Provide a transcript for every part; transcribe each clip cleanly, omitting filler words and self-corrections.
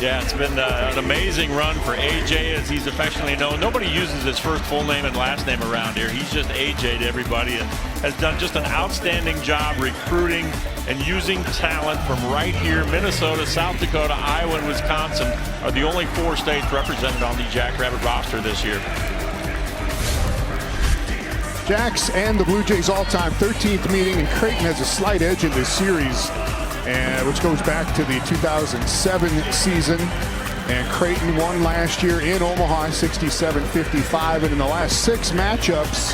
Yeah, it's been an amazing run for AJ, as he's affectionately known. Nobody uses his first full name and last name around here. He's just AJ to everybody, and has done just an outstanding job recruiting and using talent from right here. Minnesota, South Dakota, Iowa, and Wisconsin are the only 4 states represented on the Jackrabbit roster this year. Jacks and the Blue Jays all-time 13th meeting, and Creighton has a slight edge in this series, which goes back to the 2007 season. And Creighton won last year in Omaha 67-55, and in the last 6 matchups,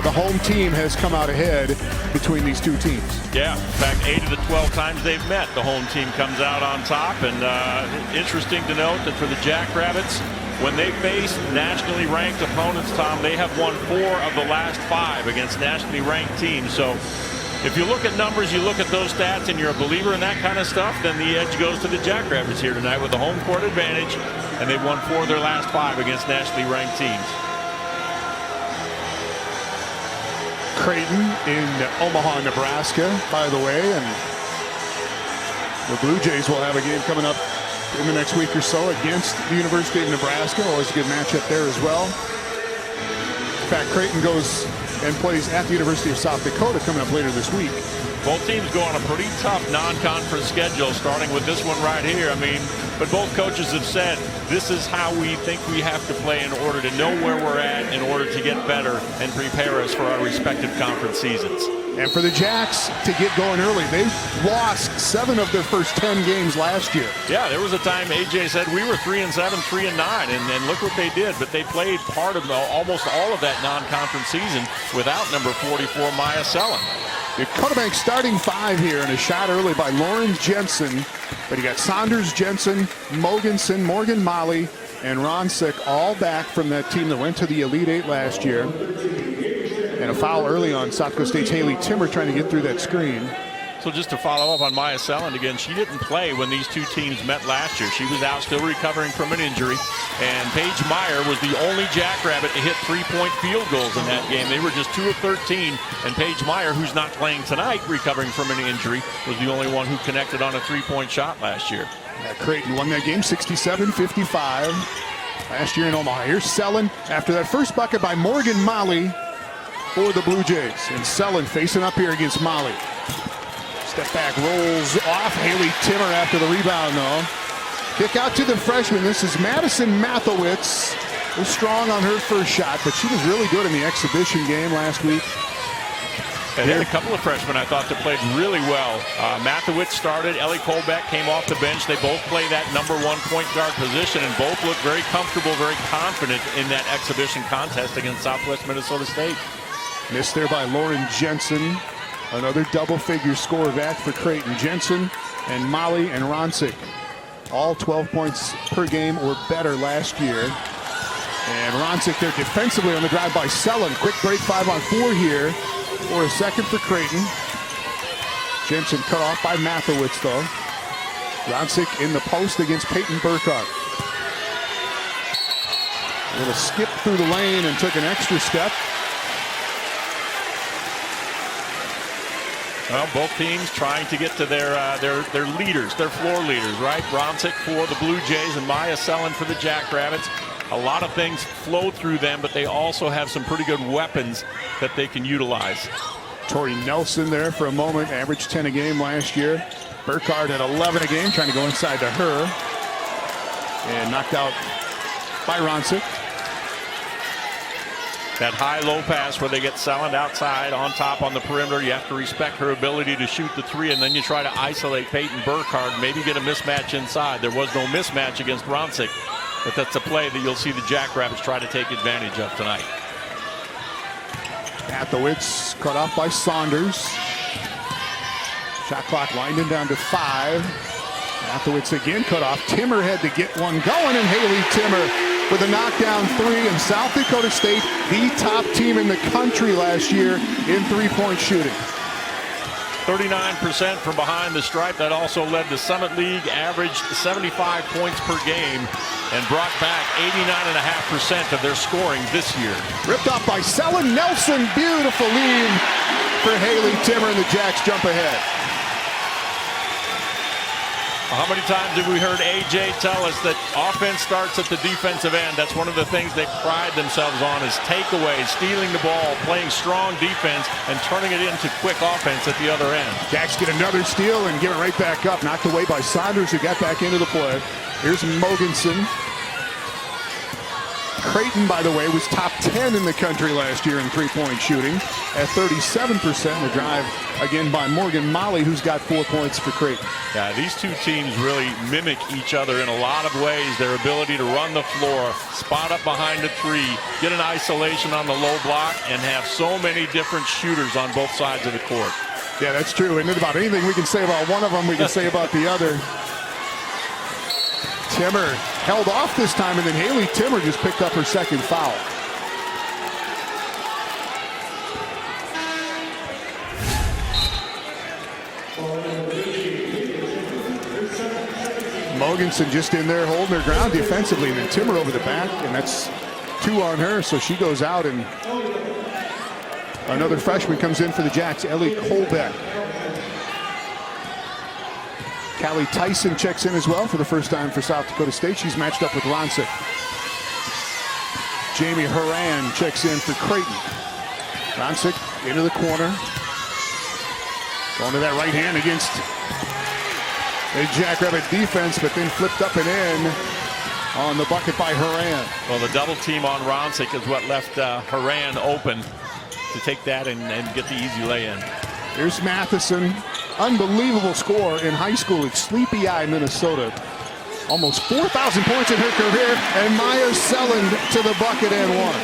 the home team has come out ahead between these two teams. Yeah, in fact, 8 of the 12 times they've met, the home team comes out on top. And interesting to note that for the Jackrabbits, when they face nationally ranked opponents, Tom, they have won 4 of the last 5 against nationally ranked teams. So if you look at numbers, you look at those stats, and you're a believer in that kind of stuff, then the edge goes to the Jackrabbits here tonight with the home court advantage, and they've won 4 of their last 5 against nationally ranked teams. Creighton in Omaha, Nebraska, by the way, and the Blue Jays will have a game coming up in the next week or so against the University of Nebraska. Always a good matchup there as well. In fact, Creighton goes and plays at the University of South Dakota coming up later this week. Both teams go on a pretty tough non-conference schedule, starting with this one right here. I mean, but both coaches have said this is how we think we have to play in order to know where we're at, in order to get better and prepare us for our respective conference seasons. And for the Jacks to get going early, they lost 7 of their first 10 games last year. Yeah, there was a time AJ said we were 3-7, 3-9, and look what they did. But they played part of almost all of that non-conference season without number 44, Maya Sellen. Dakota Bank starting 5 here, and a shot early by Lauren Jensen. But you got Saunders, Jensen, Mogensen, Morgan Molly, and Ron Sick, all back from that team that went to the Elite 8 last year. And a foul early on South Dakota State's Haley Timmer trying to get through that screen. So just to follow up on Maya Sellen again, she didn't play when these two teams met last year. She was out still recovering from an injury. And Paige Meyer was the only Jackrabbit to hit 3-point field goals in that game. They were just 2 of 13. And Paige Meyer, who's not playing tonight, recovering from an injury, was the only one who connected on a 3-point shot last year. Yeah, Creighton won that game 67-55 last year in Omaha. Here's Sellen after that first bucket by Morgan Molly for the Blue Jays. And Sellen facing up here against Molly. Step back, rolls off. Haley Timmer after the rebound, though. Kick out to the freshman. This is Madison Mathowitz. Was strong on her first shot, but she was really good in the exhibition game last week. And there had a couple of freshmen I thought that played really well. Mathowitz started. Ellie Colbeck came off the bench. They both play that number 1 point guard position, and both look very comfortable, very confident in that exhibition contest against Southwest Minnesota State. Missed there by Lauren Jensen. Another double-figure score back for Creighton. Jensen and Molly and Ronsick, all 12 points per game or better last year. And Ronsick there defensively on the drive by Sellen. Quick break 5-on-4 here for a second for Creighton. Jensen cut off by Mathowitz, though. Ronsick in the post against Peyton Burkhardt. A little skip through the lane and took an extra step. Well, both teams trying to get to their leaders, their floor leaders, right? Ronsick for the Blue Jays and Maya Sellen for the Jackrabbits. A lot of things flow through them, but they also have some pretty good weapons that they can utilize. Tori Nelson there for a moment, averaged 10 a game last year. Burkhardt at 11 a game, trying to go inside to her. And knocked out by Ronsick. That high-low pass where they get Sellen outside on top on the perimeter. You have to respect her ability to shoot the 3, and then you try to isolate Peyton Burkhardt, maybe get a mismatch inside. There was no mismatch against Ronsick, but that's a play that you'll see the Jackrabbits try to take advantage of tonight. Mathowitz cut off by Saunders. Shot clock winding down to 5. Mathowitz again cut off. Timmer had to get one going, and Haley Timmer with a knockdown 3. And South Dakota State, the top team in the country last year in 3-point shooting. 39% from behind the stripe. That also led the Summit League, averaged 75 points per game, and brought back 89.5% of their scoring this year. Ripped off by Sellen. Nelson, beautiful lead for Haley Timmer, and the Jacks jump ahead. How many times have we heard AJ tell us that offense starts at the defensive end? That's one of the things they pride themselves on is takeaways, stealing the ball, playing strong defense, and turning it into quick offense at the other end. Jacks get another steal and give it right back up. Knocked away by Saunders, who got back into the play. Here's Mogensen. Creighton, by the way, was top 10 in the country last year in three-point shooting at 37%. The drive again by Morgan Molly, who's got 4 points for Creighton. Yeah, these two teams really mimic each other in a lot of ways. Their ability to run the floor, spot up behind the three, get an isolation on the low block, and have so many different shooters on both sides of the court. Yeah, that's true. And about anything we can say about one of them, we can say about the other. Timmer held off this time, and then Haley Timmer just picked up her second foul. Mogensen just in there holding her ground defensively, and then Timmer over the back, and that's 2 on her, so she goes out, and another freshman comes in for the Jacks, Ellie Kolbeck. Callie Tyson checks in as well for the first time for South Dakota State. She's matched up with Ronsick. Jamie Horan checks in for Creighton. Ronsick into the corner. Going to that right hand against a Jackrabbit defense, but then flipped up and in on the bucket by Horan. Well, the double team on Ronsick is what left Horan open to take that and get the easy lay-in. Here's Matheson. Unbelievable score in high school at Sleepy Eye, Minnesota. Almost 4,000 points in her career, and Maya Selland to the bucket and one.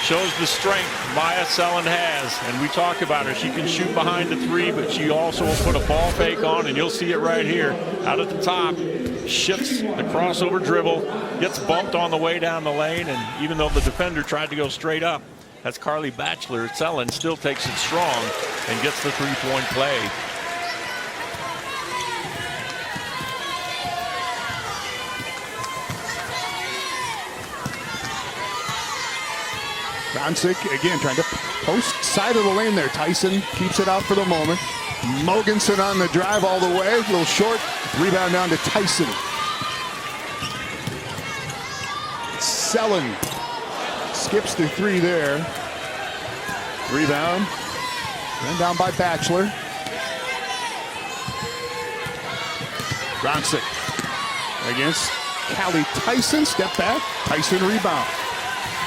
Shows the strength Maya Selland has, and we talk about her. She can shoot behind the three, but she also will put a ball fake on, and you'll see it right here. Out at the top, shifts the crossover dribble, gets bumped on the way down the lane, and even though the defender tried to go straight up, that's Carly Batchelor. Selland still takes it strong and gets the three-point play. Ronsick again trying to post side of the lane there. Tyson keeps it out for the moment. Mogensen on the drive all the way. A little short. Rebound down to Tyson. Selland skips the three there. Rebound. Run down by Batchelor. Ronsick against Callie Tyson. Step back. Tyson rebound.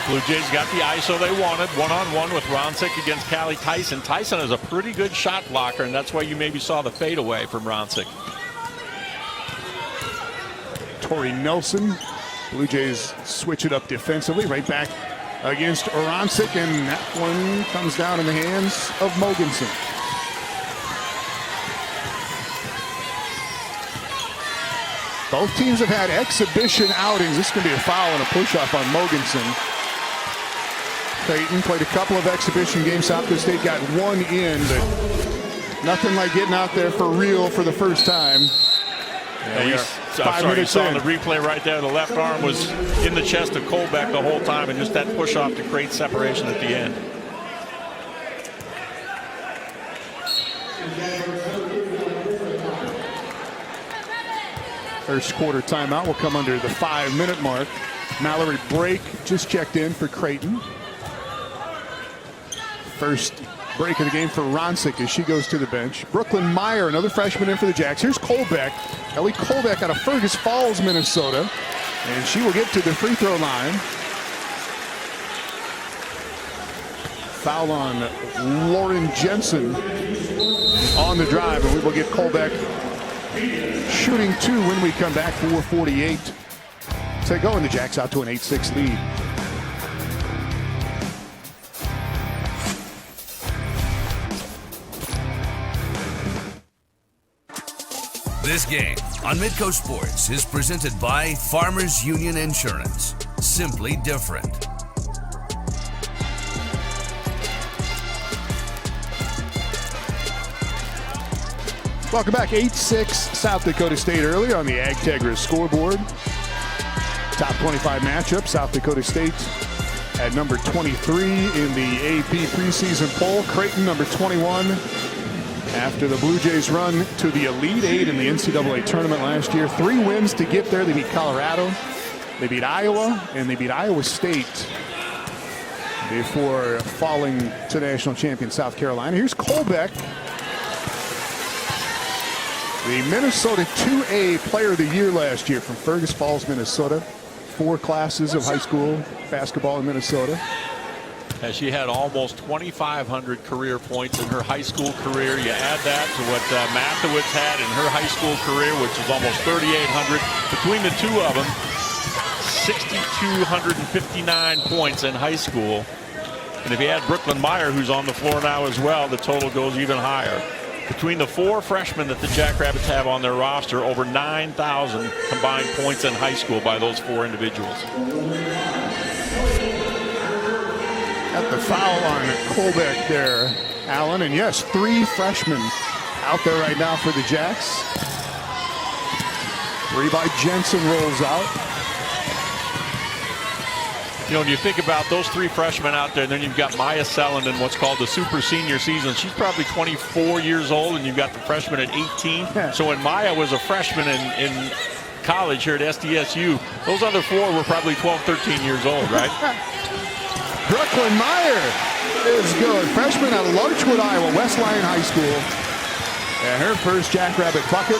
Blue Jays got the ISO they wanted, one-on-one with Ronsick against Callie Tyson. Tyson is a pretty good shot blocker, and that's why you maybe saw the fadeaway from Ronsick. Tori Nelson. Blue Jays switch it up defensively, right back against Ronsick, and that one comes down in the hands of Mogensen. Both teams have had exhibition outings. This is going to be a foul and a push-off on Mogensen. Creighton played a couple of exhibition games. South Dakota State got one in, but nothing like getting out there for real for the first time. Yeah, you saw in the replay right there, the left arm was in the chest of Kolbeck the whole time, and just that push-off to create separation at the end. First quarter timeout will come under the 5-minute mark. Mallory Brake just checked in for Creighton. First break of the game for Ronsick as she goes to the bench. Brooklyn Meyer, another freshman in for the Jacks. Here's Kolbeck. Ellie Kolbeck out of Fergus Falls, Minnesota. And she will get to the free throw line. Foul on Lauren Jensen on the drive, and we will get Kolbeck shooting 2 when we come back. 4:48 to go, and the Jacks out to an 8-6 lead. This game on Midco Sports is presented by Farmers Union Insurance. Simply different. Welcome back. 8-6 South Dakota State early on the AgTegra scoreboard. Top 25 matchup. South Dakota State at number 23 in the AP preseason poll. Creighton number 21 After the Blue Jays run to the Elite Eight in the NCAA tournament last year, 3 wins to get there. They beat Colorado, they beat Iowa, and they beat Iowa State before falling to national champion South Carolina. Here's Colbeck, the Minnesota 2A Player of the Year last year from Fergus Falls, Minnesota. 4 classes of high school basketball in Minnesota. She had almost 2,500 career points in her high school career. You add that to what Mathewitz had in her high school career, which is almost 3,800. Between the two of them, 6,259 points in high school. And if you add Brooklyn Meyer, who's on the floor now as well, the total goes even higher. Between the 4 freshmen that the Jackrabbits have on their roster, over 9,000 combined points in high school by those 4 individuals. Got the foul on Colbeck there, Allen. And yes, 3 freshmen out there right now for the Jacks. 3 by Jensen rolls out. You know, when you think about those 3 freshmen out there, and then you've got Maya Selland in what's called the super senior season. She's probably 24 years old, and you've got the freshman at 18. So when Maya was a freshman in college here at SDSU, those other 4 were probably 12, 13 years old, right? Brooklyn Meyer is good. Freshman out of Larchwood, Iowa, West Lyon High School. And her first Jackrabbit bucket.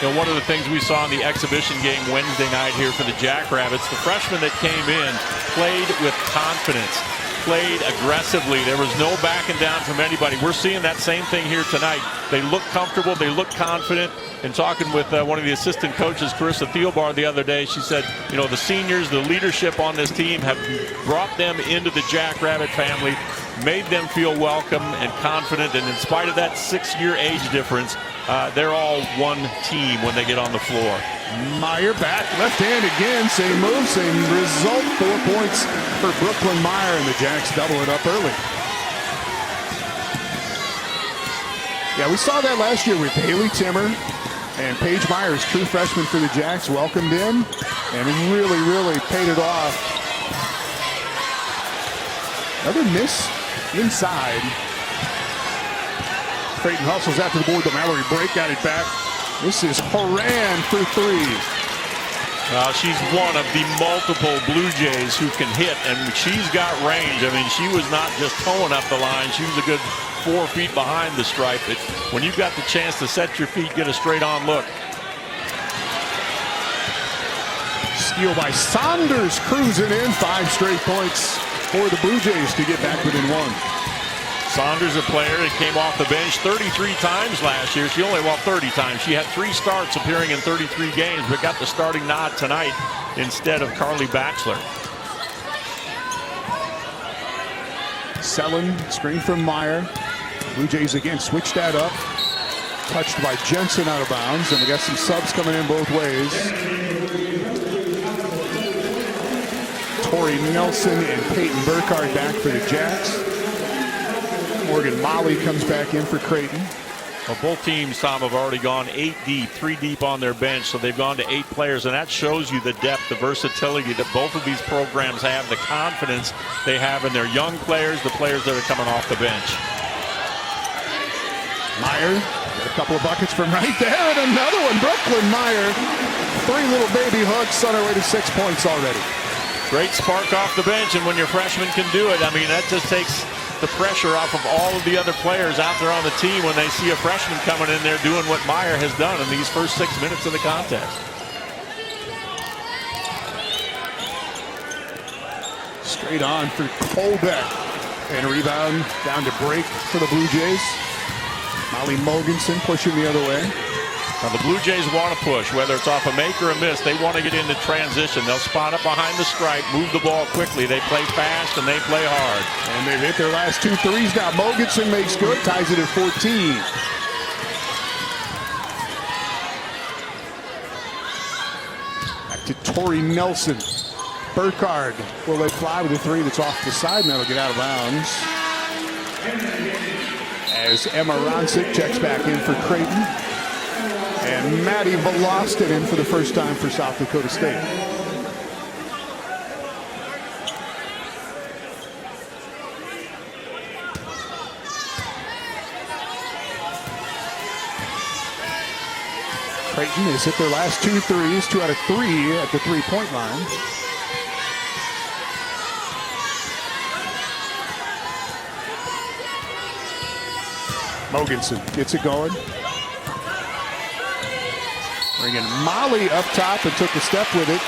You know, one of the things we saw in the exhibition game Wednesday night here for the Jackrabbits, the freshman that came in played with confidence, played aggressively. There was no backing down from anybody. We're seeing that same thing here tonight. They look comfortable, they look confident. And talking with one of the assistant coaches, Carissa Thielbar, the other day, she said, you know, the seniors, the leadership on this team have brought them into the Jackrabbit family, made them feel welcome and confident. And in spite of that 6-year age difference, they're all one team when they get on the floor. Meyer back, left hand again, same move, same result. 4 points for Brooklyn Meyer, and the Jacks double it up early. Yeah, we saw that last year with Haley Timmer and Paige Myers, true freshman for the Jacks, welcomed in and really paid it off. Another miss inside. Creighton hustles after the board. The Mallory break, got it back. This is Horan for 3. She's one of the multiple Blue Jays who can hit, and she's got range. I mean, she was not just towing up the line. She was a good 4 feet behind the stripe. But when you've got the chance to set your feet, get a straight-on look. Steal by Saunders, cruising in. 5 straight points for the Blue Jays to get back within 1. Saunders, a player that came off the bench 33 times last year. She only, 30 times. She had 3 starts appearing in 33 games, but got the starting nod tonight instead of Carly Baxler. Selland, screen from Meyer. Blue Jays again switch that up. Touched by Jensen out of bounds, and we got some subs coming in both ways. Tori Nelson and Peyton Burkhardt back for the Jacks. Morgan Molly comes back in for Creighton. Well, both teams, Tom, have already gone 8 deep, 3 deep on their bench, so they've gone to 8 players, and that shows you the depth, the versatility that both of these programs have, the confidence they have in their young players, the players that are coming off the bench. Meyer, got a couple of buckets from right there, and another one. Brooklyn Meyer, 3 little baby hooks on her way to 6 points already. Great spark off the bench, and when your freshman can do it, I mean, that just takes the pressure off of all of the other players out there on the team when they see a freshman coming in there doing what Meyer has done in these first 6 minutes of the contest. Straight on for Colbeck, and a rebound down to break for the Blue Jays. Molly Mogensen pushing the other way. Now the Blue Jays want to push, whether it's off a make or a miss. They want to get into transition. They'll spot up behind the stripe, move the ball quickly. They play fast and they play hard. And they've hit their last 2 threes now. Mogensen makes good, ties it at 14. Back to Tori Nelson. Burkhardt will let fly with a 3 that's off the side, and that'll get out of bounds. As Emma Ronsick checks back in for Creighton. And Maddie Velostin in for the first time for South Dakota State. Creighton has hit their last 2 threes, 2 out of 3 at the three-point line. Mogensen gets it going. Bringing Molly up top and took a step with it.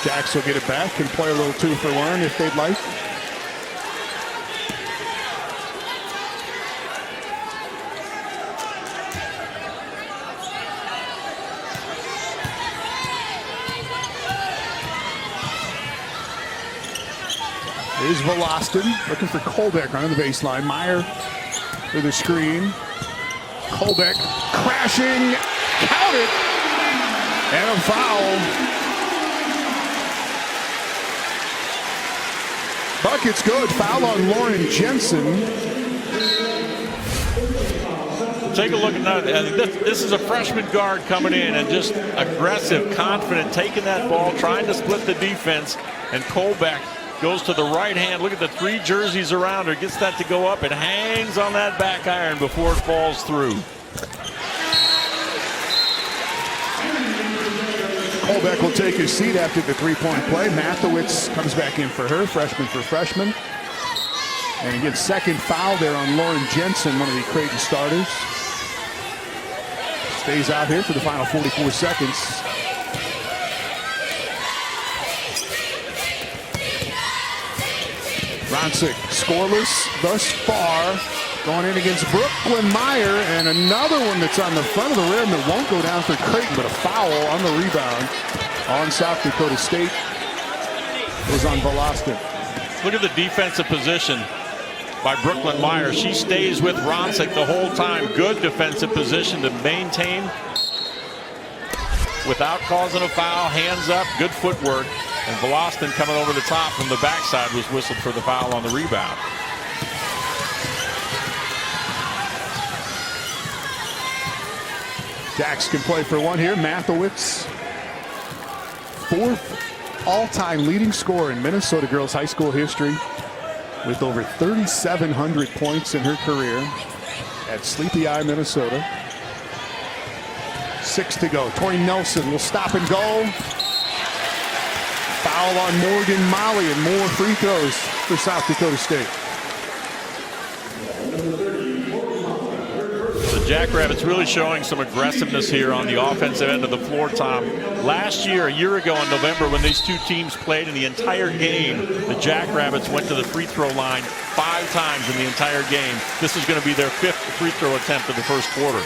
Jacks will get it back and play a little 2-for-1 if they'd like. Here's Volostin looking for Kolbeck on the baseline. Meyer for the screen. Kolbeck crashing, counted, and a foul. Bucket's good. Foul on Lauren Jensen. Take a look at that. This is a freshman guard coming in and just aggressive, confident, taking that ball, trying to split the defense. And Kolbeck goes to the right hand. Look at the 3 jerseys around her. Gets that to go up and hangs on that back iron before it falls through. Kolbeck will take his seat after the 3-point play. Mathewitz comes back in for her, freshman for freshman. And again, second foul there on Lauren Jensen, one of the Creighton starters. Stays out here for the final 44 seconds. Ronsick scoreless thus far. Going in against Brooklyn Meyer, and another one that's on the front of the rim that won't go down for Creighton, but a foul on the rebound on South Dakota State. It was on Volostin. Look at the defensive position by Brooklyn Meyer. She stays with Ronsick the whole time. Good defensive position to maintain without causing a foul. Hands up, good footwork. And Volostin coming over the top from the backside was whistled for the foul on the rebound. Jacks can play for one here. Mathewitz, 4th all-time leading scorer in Minnesota girls high school history, with over 3,700 points in her career at Sleepy Eye, Minnesota. 6 to go. Tori Nelson will stop and go. Foul on Morgan Molly, and more free throws for South Dakota State. The Jackrabbits really showing some aggressiveness here on the offensive end of the floor, Tom. Last year, a year ago in November, when these two teams played in the entire game, the Jackrabbits went to the free throw line 5 times in the entire game. This is going to be their 5th free throw attempt of the first quarter.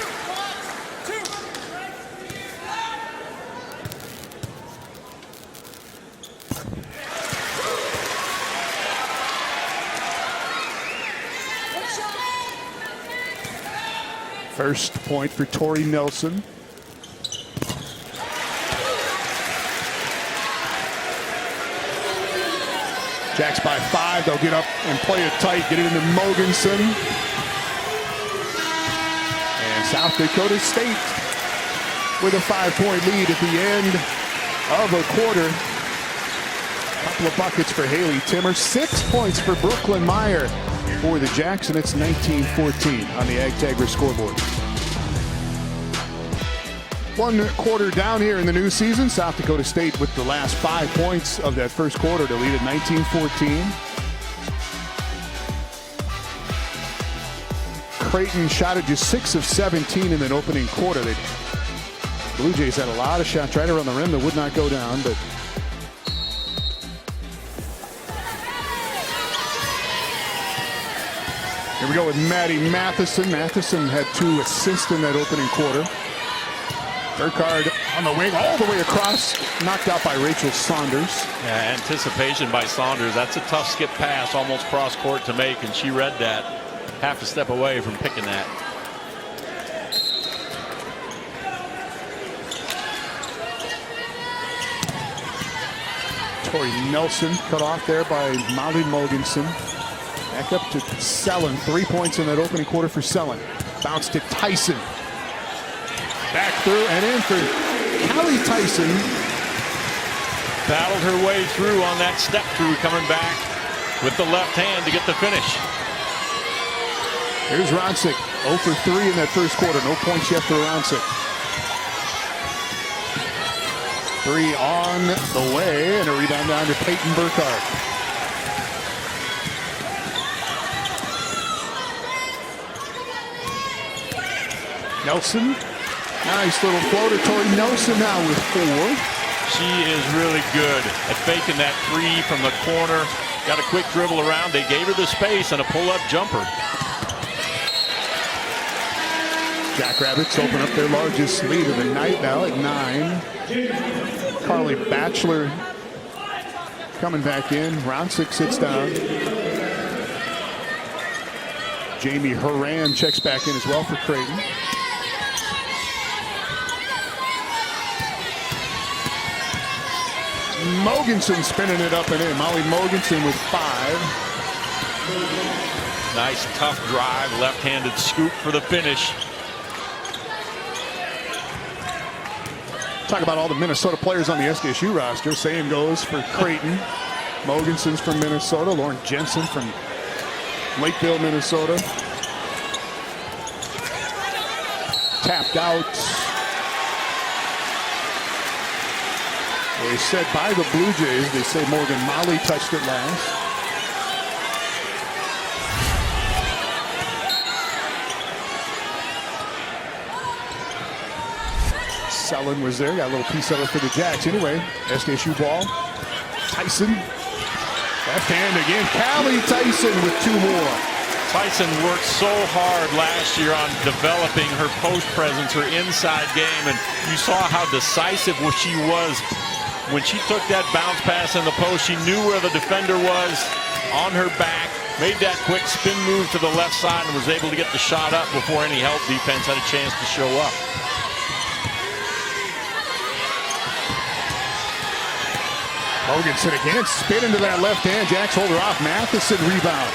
First point for Tori Nelson. Jacks by 5. They'll get up and play it tight. Get it into Mogensen. And South Dakota State with a 5-point lead at the end of a quarter. A couple of buckets for Haley Timmer. 6 points for Brooklyn Meyer. For the Jacks, and it's 19-14 on the Ag-Tagra scoreboard. 1 quarter down here in the new season. South Dakota State with the last 5 points of that first quarter to lead at 19-14. Creighton shot at just 6 of 17 in that opening quarter. The Blue Jays had a lot of shots right around the rim that would not go down, but here we go with Maddie Matheson. Matheson had 2 assists in that opening quarter. Burkhardt on the wing, all the way across, knocked out by Rachel Saunders. Yeah, anticipation by Saunders. That's a tough skip pass, almost cross court to make, and she read that. Half a step away from picking that. Tori Nelson cut off there by Molly Mogensen. Back up to Sellen. 3 points in that opening quarter for Sellen. Bounce to Tyson. Back through and in for Callie Tyson. Battled her way through on that step through, coming back with the left hand to get the finish. Here's Ronsick, 0 for 3 in that first quarter. No points yet for Ronsick. 3 on the way, and a rebound down to Peyton Burkhardt. Nelson, nice little floater. Tori Nelson now with 4. She is really good at faking that 3 from the corner. Got a quick dribble around. They gave her the space and a pull-up jumper. Jackrabbits open up their largest lead of the night now at 9. Carly Batchelor coming back in. Ronsick sits down. Jamie Horan checks back in as well for Creighton. Mogensen spinning it up and in. Molly Mogensen with 5. Nice tough drive, left-handed scoop for the finish. Talk about all the Minnesota players on the SDSU roster. Same goes for Creighton. Mogensen's from Minnesota. Lauren Jensen from Lakeville, Minnesota. Tapped out. They said by the Blue Jays, they say Morgan Molly touched it last. Sellen was there, got a little piece of it for the Jacks. Anyway, SDSU ball. Tyson, left hand again. Callie Tyson with 2 more. Tyson worked so hard last year on developing her post presence, her inside game, and you saw how decisive she was. When she took that bounce pass in the post, she knew where the defender was, on her back, made that quick spin move to the left side and was able to get the shot up before any help defense had a chance to show up. Mogensen again, spin into that left hand. Jacks hold her off. Matheson rebound.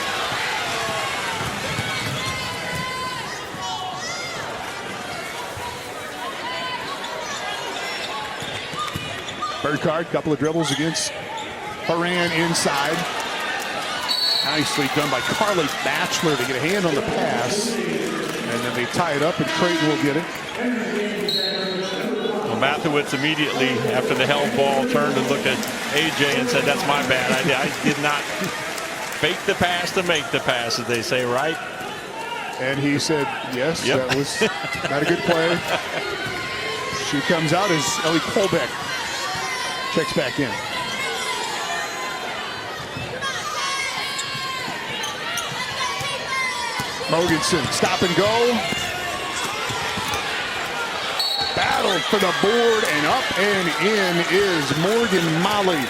Burkhardt, couple of dribbles against Horan inside. Nicely done by Carly Batchelor to get a hand on the pass. And then they tie it up and Creighton will get it. Well, Mathewitz immediately, after the held ball, turned and looked at AJ and said, "That's my bad. I did not fake the pass to make the pass," as they say, right? And he said, yes, yep. That was not a good play. She comes out as Ellie Kolbeck checks back in. Mogensen, stop and go. Battle for the board, and up and in is Morgan Molly.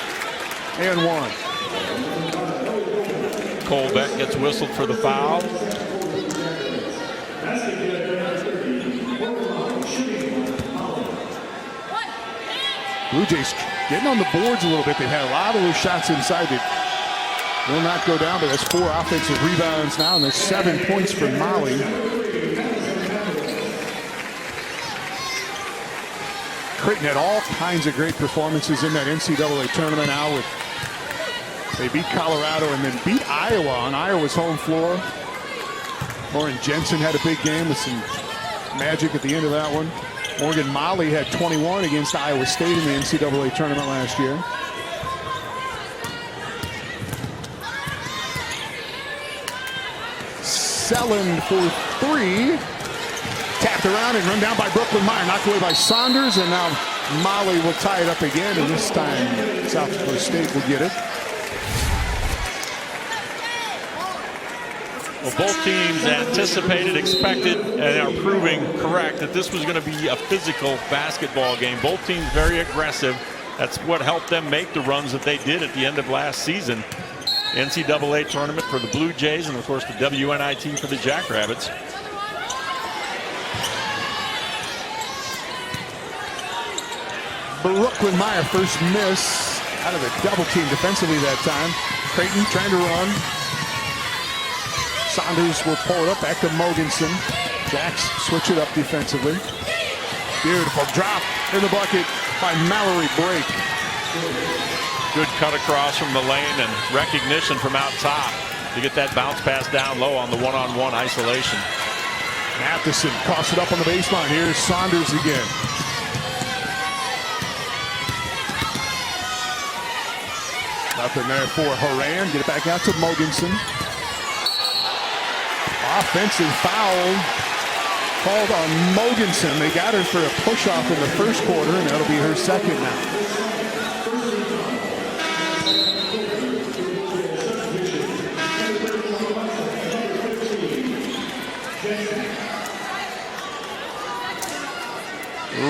And 1. Kolbeck gets whistled for the foul. Blue Jays getting on the boards a little bit. They've had a lot of those shots inside that will not go down, but that's 4 offensive rebounds now, and there's 7 points for Molly. Creighton had all kinds of great performances in that NCAA tournament now. They beat Colorado and then beat Iowa on Iowa's home floor. Lauren Jensen had a big game with some magic at the end of that one. Morgan Molly had 21 against Iowa State in the NCAA tournament last year. Sellen for 3. Tapped around and run down by Brooklyn Meyer. Knocked away by Saunders, and now Molly will tie it up again, and this time South Dakota State will get it. Well, both teams anticipated, expected, and are proving correct that this was going to be a physical basketball game. Both teams very aggressive. That's what helped them make the runs that they did at the end of last season. NCAA tournament for the Blue Jays, and of course the WNIT for the Jackrabbits. Brooklyn Meyer first miss out of the double team defensively that time. Creighton trying to run. Saunders will pull it up back to Mogensen. Jacks switch it up defensively. Beautiful drop in the bucket by Mallory Brake. Good cut across from the lane and recognition from out top. to get that bounce pass down low on the one-on-one isolation. Matheson coughs it up on the baseline. Here's Saunders again. Nothing there for Horan. Get it back out to Mogensen. Offensive foul called on Mogensen. They got her for a push-off in the first quarter, and that'll be her second now.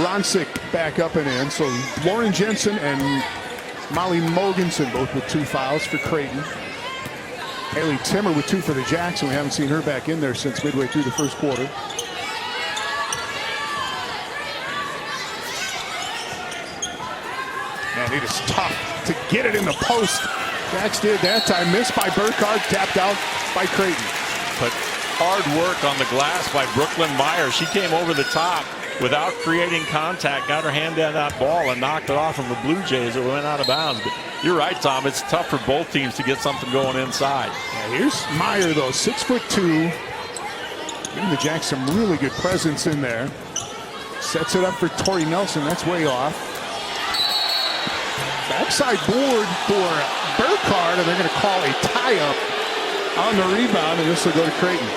Rancic back up and in. So Lauren Jensen and Molly Mogensen both with 2 fouls for Creighton. Haley Timmer with 2 for the Jacks, and we haven't seen her back in there since midway through the first quarter. Man, it is tough to get it in the post. Jacks did that time. Missed by Burkhardt, tapped out by Creighton. But hard work on the glass by Brooklyn Meyer. She came over the top without creating contact, got her hand down that ball and knocked it off from the Blue Jays. It went out of bounds. But you're right, Tom. It's tough for both teams to get something going inside. Yeah, here's Meyer, though, 6'2". Giving the Jacks some really good presence in there. Sets it up for Tori Nelson. That's way off. Backside board for Burkhardt, and they're going to call a tie-up on the rebound, and this will go to Creighton.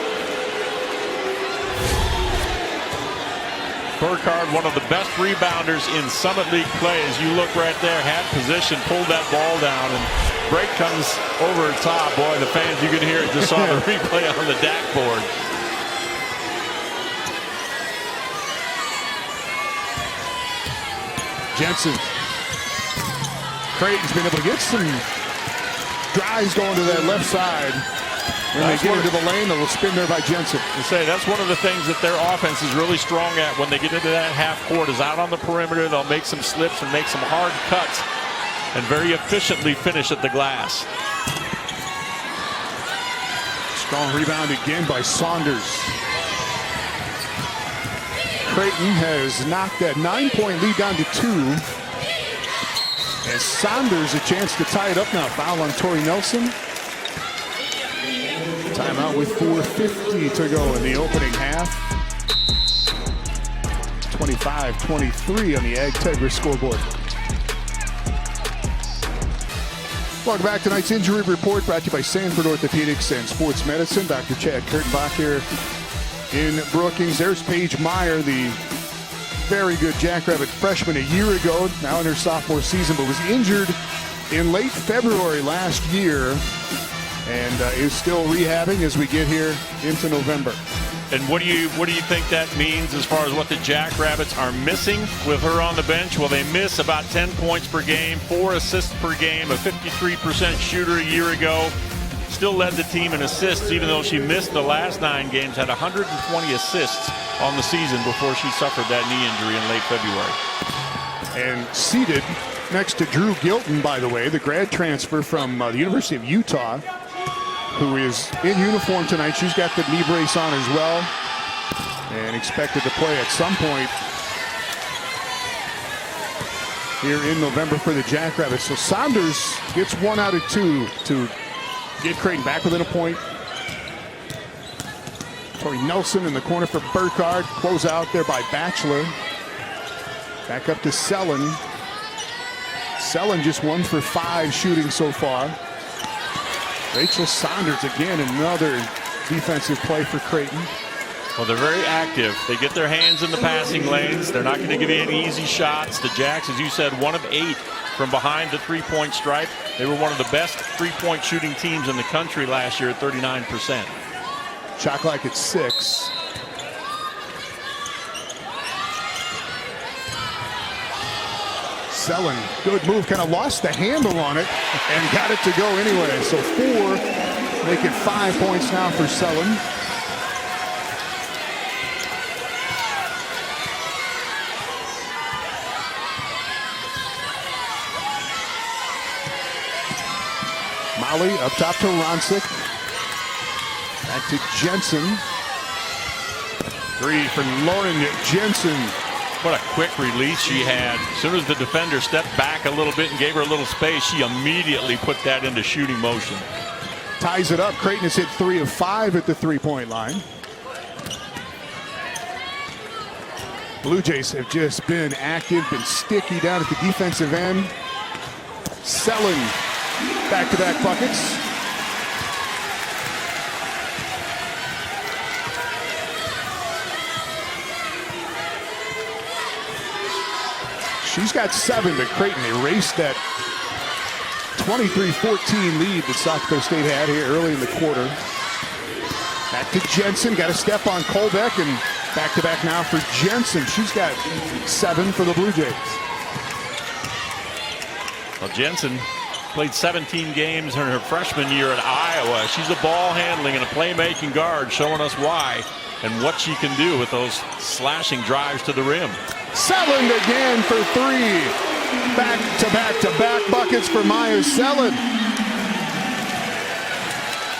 Burkhardt, one of the best rebounders in Summit League play. As you look right there, had position, pulled that ball down, and break comes over the top. Boy, the fans, you can hear it, just saw the replay on the DAC board. Jensen. Creighton's been able to get some drives going to that left side. When they get into the lane, they'll spin there by Jensen. To say that's one of the things that their offense is really strong at when they get into that half court is out on the perimeter. They'll make some slips and make some hard cuts and very efficiently finish at the glass. Strong rebound again by Saunders. Creighton has knocked that 9-point lead down to 2. And Saunders a chance to tie it up now. Foul on Tori Nelson. Timeout with 4:50 to go in the opening half. 25-23 on the Ag Tegra scoreboard. Welcome back to tonight's injury report, brought to you by Sanford Orthopedics and Sports Medicine. Dr. Chad Kurtenbach here in Brookings. There's Paige Meyer, the very good Jackrabbit freshman a year ago, now in her sophomore season, but was injured in late February last year and is still rehabbing as we get here into November. And what do you think that means as far as what the Jackrabbits are missing with her on the bench? Well, they miss about 10 points per game, 4 assists per game, a 53% shooter a year ago. Still led the team in assists, even though she missed the last 9 games, had 120 assists on the season before she suffered that knee injury in late February. And seated next to Drew Gilton, by the way, the grad transfer from the University of Utah, who is in uniform tonight. She's got the knee brace on as well and expected to play at some point here in November for the Jackrabbits. So Saunders gets 1 out of 2 to get Creighton back within a point. Tori Nelson in the corner for Burkhardt. Close out there by Batchelor. Back up to Sellen. Sellen just 1 for 5 shooting so far. Rachel Saunders again, another defensive play for Creighton. Well, they're very active. They get their hands in the passing lanes. They're not going to give you any easy shots. The Jacks, as you said, 1 of 8 from behind the three-point stripe. They were one of the best three-point shooting teams in the country last year at 39%. Shot clock at 6. Sellen, good move, kind of lost the handle on it and got it to go anyway. So 4, make it 5 points now for Sellen. Molly up top to Rancic. Back to Jensen. 3 from Lauren Jensen. What a quick release she had. As soon as the defender stepped back a little bit and gave her a little space, she immediately put that into shooting motion. ties it up. Creighton has hit 3 of 5 at the three-point line. Blue Jays have just been active, been sticky down at the defensive end. Selling back-to-back buckets. She's got 7, but Creighton erased that 23-14 lead that South Dakota State had here early in the quarter. Back to Jensen, got a step on Kolbeck, and back-to-back now for Jensen. She's got 7 for the Blue Jays. Well, Jensen played 17 games in her freshman year at Iowa. She's a ball handling and a playmaking guard, showing us why and what she can do with those slashing drives to the rim. Selland again for 3. Back-to-back buckets for Maya Selland.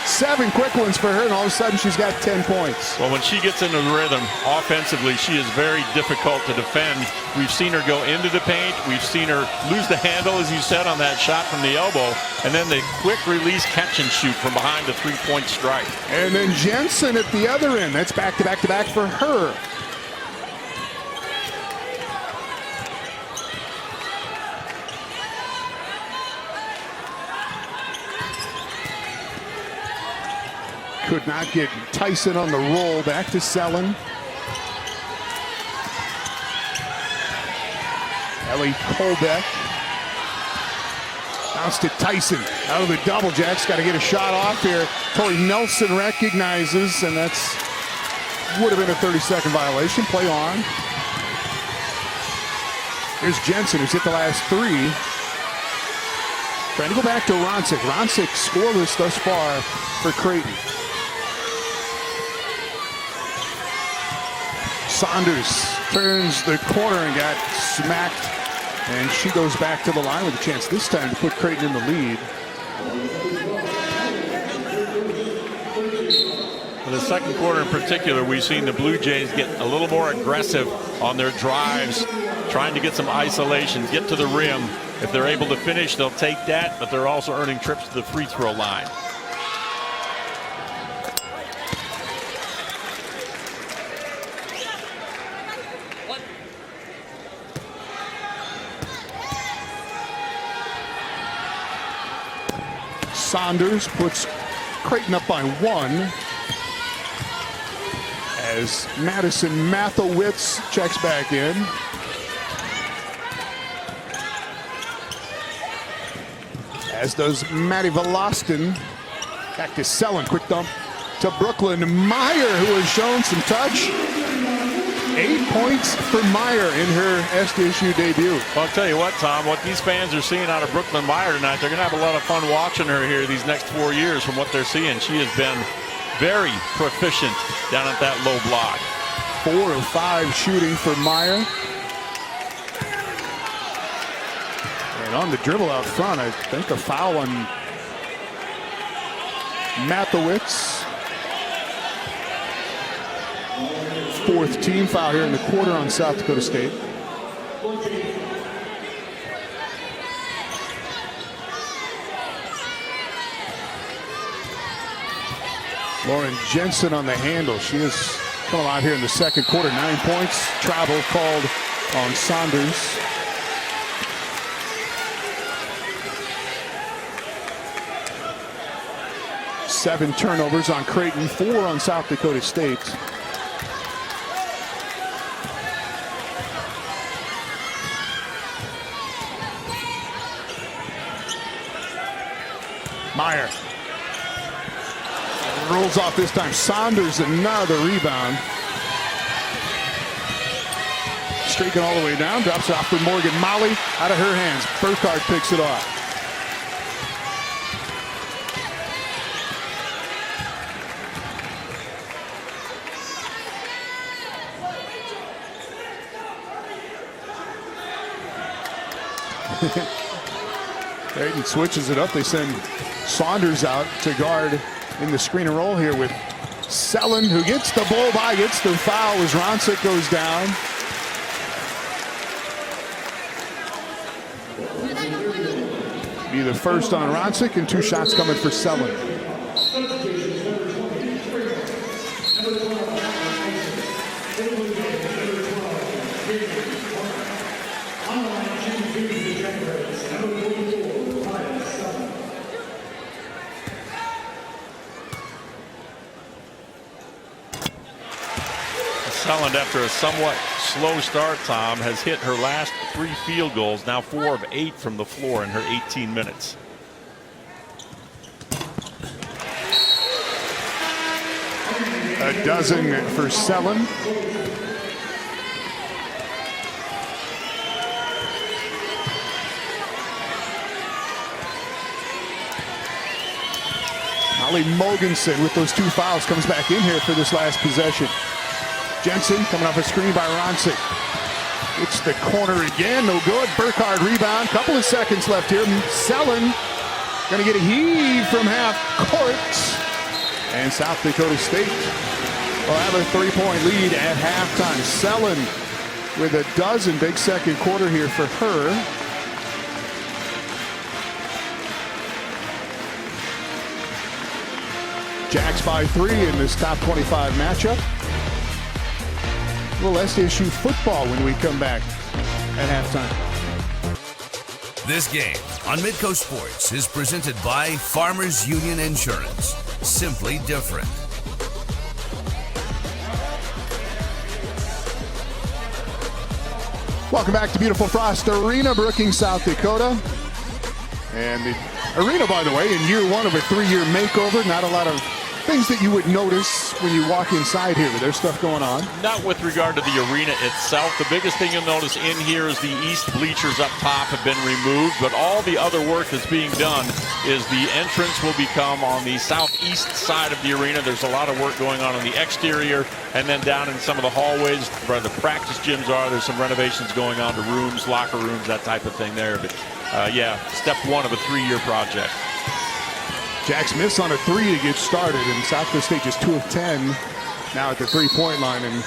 7 quick ones for her, and all of a sudden she's got 10 points. Well, when she gets into the rhythm offensively, she is very difficult to defend. We've seen her go into the paint. We've seen her lose the handle, as you said, on that shot from the elbow, and then the quick release catch and shoot from behind the three-point strike. And then Jensen at the other end. That's back-to-back for her. Could not get Tyson on the roll. Back to Selland. Ellie Kolbeck. Bounce to Tyson. Out of the double jacks. Got to get a shot off here. Tori Nelson recognizes, and that's would have been a 30-second violation. Play on. Here's Jensen, who's hit the last 3. Trying to go back to Ronsick. Ronsick scoreless thus far for Creighton. Saunders turns the corner and got smacked, and she goes back to the line with a chance this time to put Creighton in the lead. In the second quarter in particular, we've seen the Blue Jays get a little more aggressive on their drives, trying to get some isolations, get to the rim. If they're able to finish, they'll take that, but they're also earning trips to the free throw line. Saunders puts Creighton up by 1 as Madison Mathowitz checks back in. As does Maddie Velostin. Back to Selland. Quick dump to Brooklyn. Meyer, who has shown some touch. 8 points for Meyer in her SDSU debut. Well, I'll tell you what, Tom, what these fans are seeing out of Brooklyn Meyer tonight, they're going to have a lot of fun watching her here these next 4 years from what they're seeing. She has been very proficient down at that low block. 4 of 5 shooting for Meyer. And on the dribble out front, I think a foul on Mathowitz. 4th team foul here in the quarter on South Dakota State. Lauren Jensen on the handle. She has come out here in the second quarter. 9 points. Travel called on Saunders. Seven turnovers on Creighton, 4 on South Dakota State. Meyer rolls off this time. Saunders, another rebound. Streaking all the way down, drops it off for Morgan Molly. Out of her hands, Burkhardt picks it off. Creighton switches it up. They send Saunders out to guard in the screen and roll here with Selland, who gets the ball by, gets the foul as Ronsick goes down. Be the first on Ronsick, and 2 shots coming for Selland. Selland, after a somewhat slow start, Tom, has hit her last 3 field goals, now 4 of 8 from the floor in her 18 minutes. A dozen for Selland. Molly Mogensen with those 2 fouls comes back in here for this last possession. Jensen coming off a screen by Ronsick. It's the corner again, no good. Burkhardt rebound, couple of seconds left here. Selland gonna get a heave from half court. And South Dakota State will have a 3-point lead at halftime. Selland with a dozen, big second quarter here for her. Jacks by 3 in this top 25 matchup. Well, let's issue football when we come back at halftime. This game on Midco Sports is presented by Farmers Union Insurance. Simply different. Welcome back to beautiful Frost Arena, Brookings, South Dakota. And the arena, by the way, in year 1 of a 3-year makeover. Not a lot of things that you would notice when you walk inside here, but there's stuff going on. Not with regard to the arena itself. The biggest thing you'll notice in here is the east bleachers up top have been removed, but all the other work that's being done is the entrance will become on the southeast side of the arena. There's a lot of work going on the exterior, and then down in some of the hallways where the practice gyms are, there's some renovations going on to rooms, locker rooms, that type of thing there. But yeah, step 1 of a 3-year project. Jacks miss on a 3 to get started, and South Dakota State just 2 of 10 now at the 3-point line. And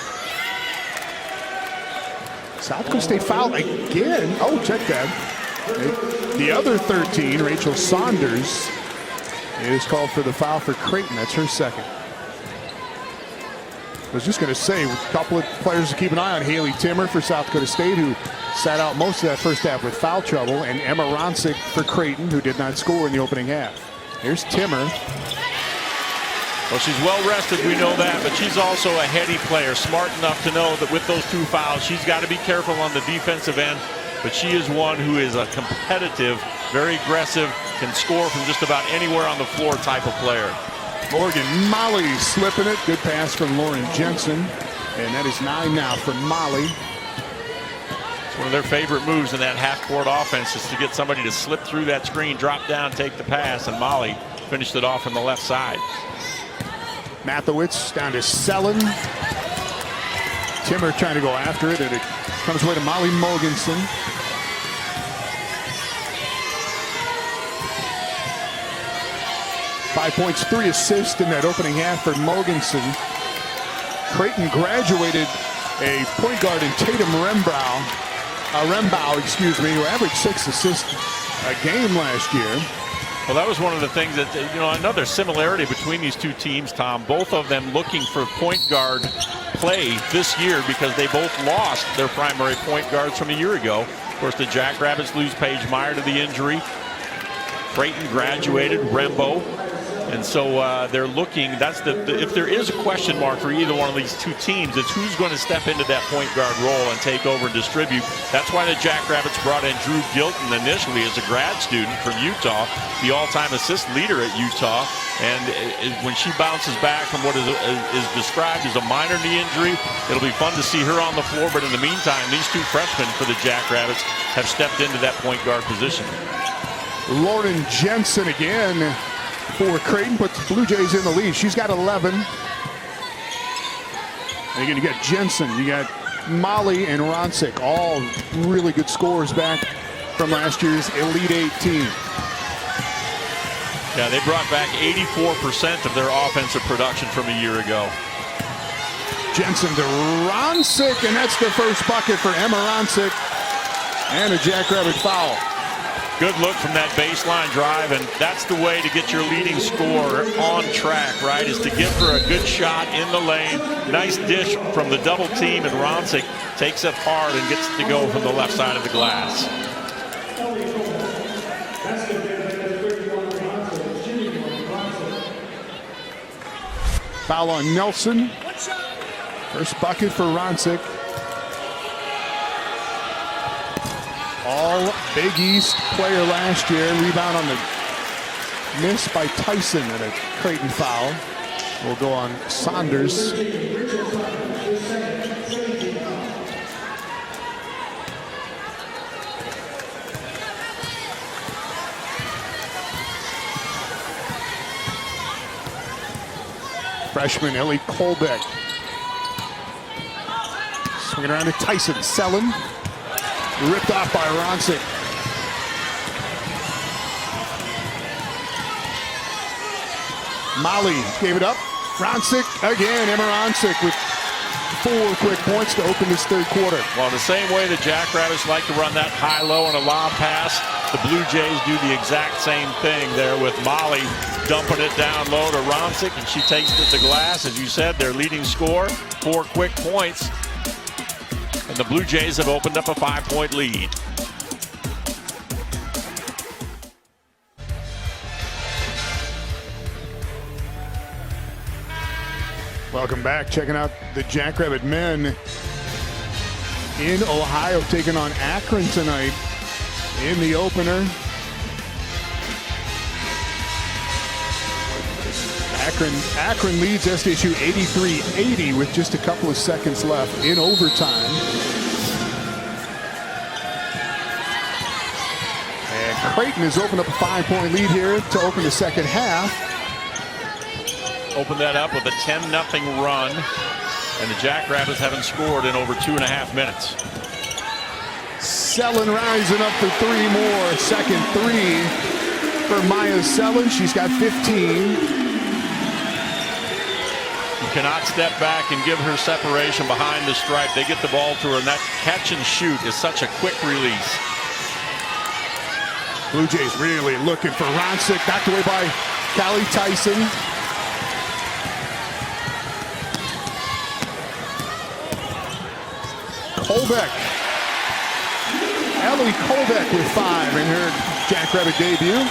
South Dakota State foul again. Oh, check that. The other 13, Rachel Saunders, is called for the foul for Creighton. That's her second. I was just going to say, a couple of players to keep an eye on. Haley Timmer for South Dakota State, who sat out most of that first half with foul trouble, and Emma Ronsick for Creighton, who did not score in the opening half. Here's Timmer. Well, she's well rested, we know that, but she's also a heady player, smart enough to know that with those 2 fouls, she's got to be careful on the defensive end, but she is one who is a competitive, very aggressive, can score from just about anywhere on the floor type of player. Morgan Molly slipping it. Good pass from Lauren Jensen. And that is 9 now for Molly. It's one of their favorite moves in that half-court offense is to get somebody to slip through that screen, drop down, take the pass, and Molly finished it off on the left side. Mathewitz down to Selland. Timmer trying to go after it, and it comes away to Molly Mogensen. Five points, 3 assists in that opening half for Mogensen. Creighton graduated a point guard in Tatum Rembow, who averaged 6 assists a game last year. Well, that was one of the things that, another similarity between these 2 teams, Tom. Both of them looking for point guard play this year because they both lost their primary point guards from a year ago. Of course, the Jackrabbits lose Paige Meyer to the injury. Creighton graduated Rembo. And so they're looking, if there is a question mark for either one of these 2 teams, it's who's going to step into that point guard role and take over and distribute. That's why the Jackrabbits brought in Drew Gilton initially as a grad student from Utah, the all-time assist leader at Utah. And when she bounces back from what is described as a minor knee injury, it'll be fun to see her on the floor. But in the meantime, these 2 freshmen for the Jackrabbits have stepped into that point guard position. Lauren Jensen again for Creighton, puts the Blue Jays in the lead. She's got 11. And again, you got Jensen, you got Molly and Ronsick, all really good scorers back from last year's Elite 8 team. Yeah, they brought back 84% of their offensive production from a year ago. Jensen to Ronsick, and that's the first bucket for Emma Ronsick. And a Jackrabbit foul. Good look from that baseline drive, and that's the way to get your leading scorer on track, right, is to give her a good shot in the lane. Nice dish from the double team, and Rancic takes it hard and gets to go from the left side of the glass. Foul on Nelson. First bucket for Rancic. All Big East player last year. Rebound on the miss by Tyson and a Creighton foul. Will go on Saunders. Freshman Ellie Kolbeck. Swinging around to Tyson. Selin. Ripped off by Rancic. Molly gave it up. Rancic again. Emma Rancic with 4 quick points to open this third quarter. Well, the same way the Jackrabbits like to run that high-low and a lob pass, the Blue Jays do the exact same thing there with Molly dumping it down low to Rancic, and she takes it to the glass. As you said, their leading score, 4 quick points. And the Blue Jays have opened up a 5-point lead. Welcome back. Checking out the Jackrabbit men in Ohio, taking on Akron tonight in the opener. Akron leads SDSU 83-80 with just a couple of seconds left in overtime. And Creighton has opened up a 5-point lead here to open the second half. Open that up with a 10-0 run, and the Jackrabbits haven't scored in over 2.5 minutes. Selin rising up for 3 more. Second 3 for Maya Selin. She's got 15. You cannot step back and give her separation behind the stripe. They get the ball to her, and that catch and shoot is such a quick release. Blue Jays really looking for Rancic. Knocked away by Callie Tyson. Kolbeck. Ellie Kolbeck with 5 in her Jackrabbit debut.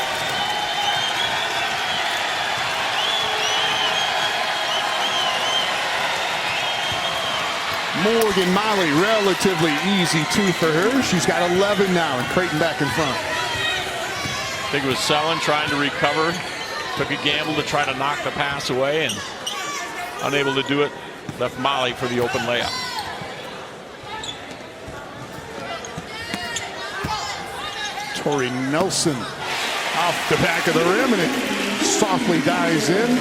Morgan Molly, relatively easy 2 for her. She's got 11 now, and Creighton back in front. I think it was Selin trying to recover. Took a gamble to try to knock the pass away, and unable to do it. Left Molly for the open layup. Tori Nelson off the back of the rim, and it softly dives in.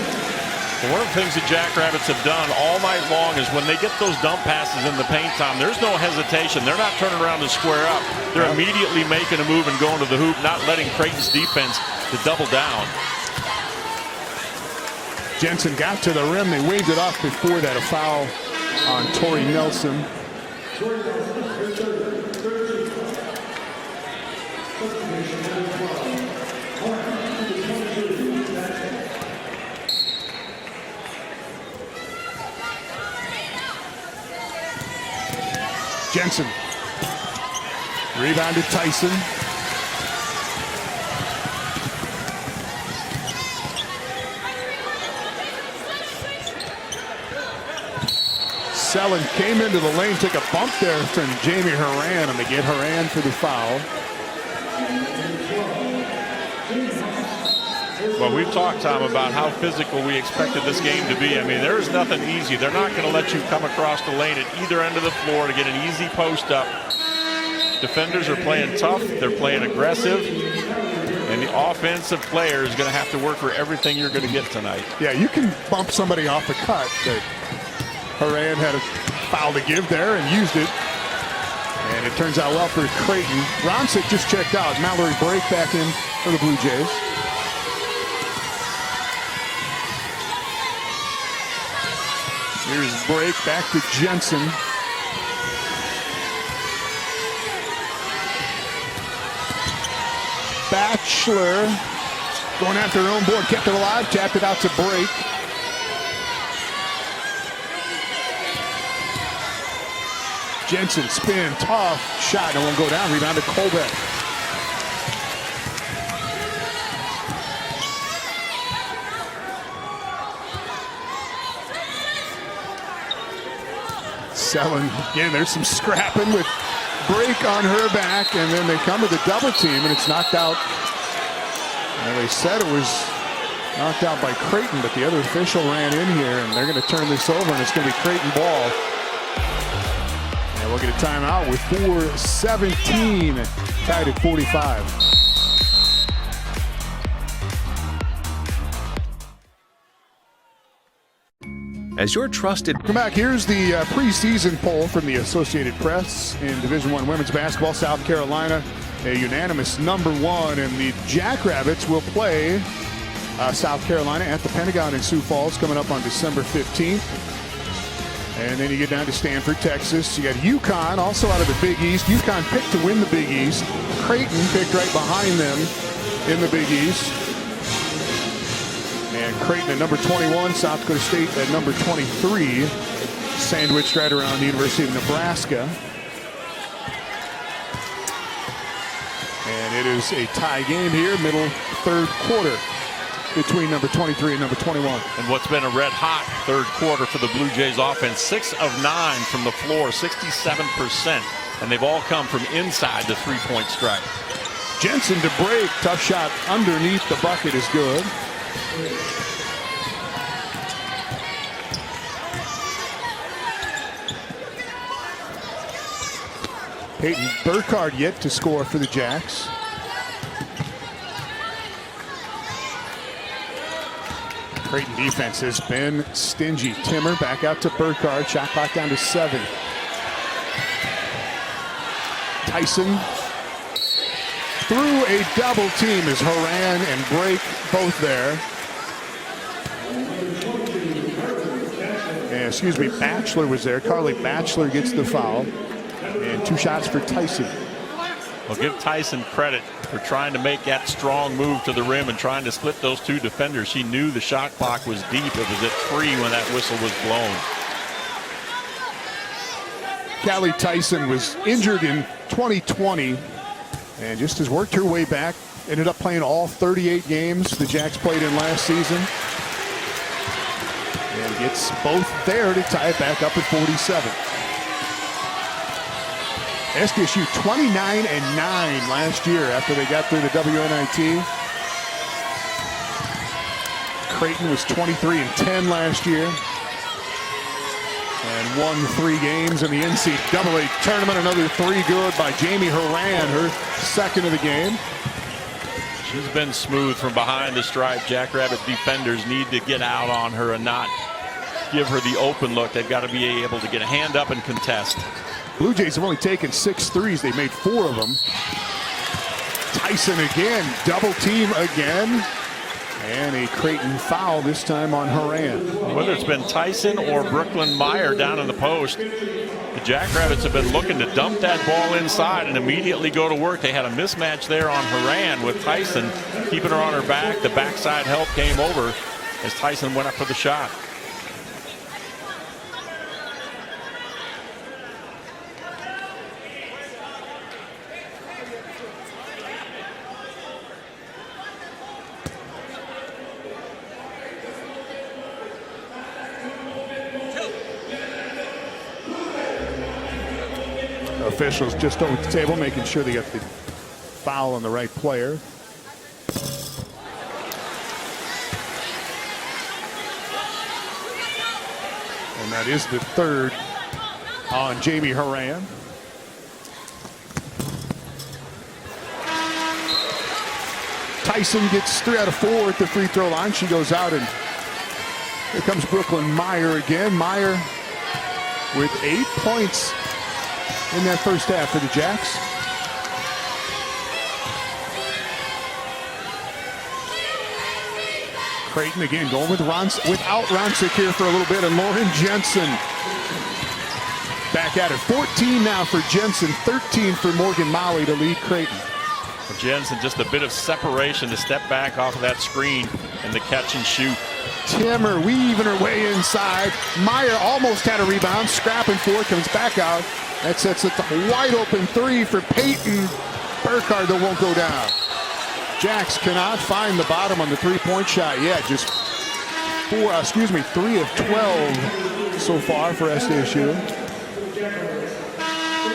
Well, one of the things the Jackrabbits have done all night long is when they get those dump passes in the paint time, there's no hesitation. They're not turning around to square up. They're immediately making a move and going to the hoop, not letting Creighton's defense to double down. Jensen got to the rim. They waved it off before that. A foul on Tori Nelson. Jensen. Rebounded Tyson. Selin came into the lane, took a bump there from Jamie Horan, and they get Horan for the foul. Well, we've talked, Tom, about how physical we expected this game to be. I mean, there is nothing easy. They're not going to let you come across the lane at either end of the floor to get an easy post up. Defenders are playing tough. They're playing aggressive. And the offensive player is going to have to work for everything you're going to get tonight. Yeah, you can bump somebody off the cut, but Horan had a foul to give there and used it. And it turns out well for Creighton. Rancic just checked out. Mallory Brake back in for the Blue Jays. Here's Brake back to Jensen. Batchelor going after her own board, kept it alive, tapped it out to break. Jensen spin, tough shot, and won't go down. Rebound to Colbeck. Selling again. There's some scrapping with break on her back, and then they come with a double team, and it's knocked out. And they said it was knocked out by Creighton, but the other official ran in here, and they're going to turn this over, and it's going to be Creighton ball. And we'll get a timeout with 4:17 tied at 45. As your trusted... Come back. Here's the preseason poll from the Associated Press in Division I women's basketball. South Carolina, a unanimous #1, and the Jackrabbits will play South Carolina at the Pentagon in Sioux Falls coming up on December 15th. And then you get down to Stanford, Texas. You got UConn, also out of the Big East. UConn picked to win the Big East. Creighton picked right behind them in the Big East. And Creighton at number 21, South Dakota State at number 23, sandwiched right around the University of Nebraska. And it is a tie game here, middle third quarter, between number 23 and number 21. And what's been a red hot third quarter for the Blue Jays offense, 6 of 9 from the floor, 67%. And they've all come from inside the three-point stripe. Jensen to break, tough shot underneath the bucket is good. Peyton Burkhardt yet to score for the Jacks. Creighton defense has been stingy. Timmer back out to Burkhardt. Shot clock down to 7. Tyson through a double team as Horan and Break both there. And, excuse me, Batchelor was there. Carly Batchelor gets the foul. And 2 shots for Tyson. Well, give Tyson credit for trying to make that strong move to the rim and trying to split those 2 defenders. She knew the shot clock was deep. It was at 3 when that whistle was blown. Callie Tyson was injured in 2020 and just has worked her way back. Ended up playing all 38 games the Jacks played in last season. And gets both there to tie it back up at 47. SDSU 29-9 last year after they got through the WNIT. Creighton was 23-10 last year and won 3 games in the NCAA tournament. Another 3 good by Jamie Horan, her second of the game. She's been smooth from behind the stripe. Jackrabbit defenders need to get out on her and not give her the open look. They've got to be able to get a hand up and contest. Blue Jays have only taken 6 threes. They made 4 of them. Tyson again, double team again. And a Creighton foul this time on Horan. Whether it's been Tyson or Brooklyn Meyer down in the post, the Jackrabbits have been looking to dump that ball inside and immediately go to work. They had a mismatch there on Horan with Tyson keeping her on her back. The backside help came over as Tyson went up for the shot. Officials just over the table making sure they got the foul on the right player. And that is the 3rd on Jamie Horan. Tyson gets 3 out of 4 at the free throw line. She goes out, and here comes Brooklyn Meyer again. Meyer with 8 points in that first half for the Jacks. Creighton again going with without Ronsick here for a little bit, and Lauren Jensen back at it. 14 now for Jensen, 13 for Morgan Molly to lead Creighton. Jensen, just a bit of separation to step back off of that screen and the catch and shoot. Timmer weaving her way inside. Meyer almost had a rebound, scrapping for it, comes back out. That sets it to a wide open three for Peyton. Burkhardt that won't go down. Jax cannot find the bottom on the three-point shot yet. Just 3 of 12 so far for SDSU.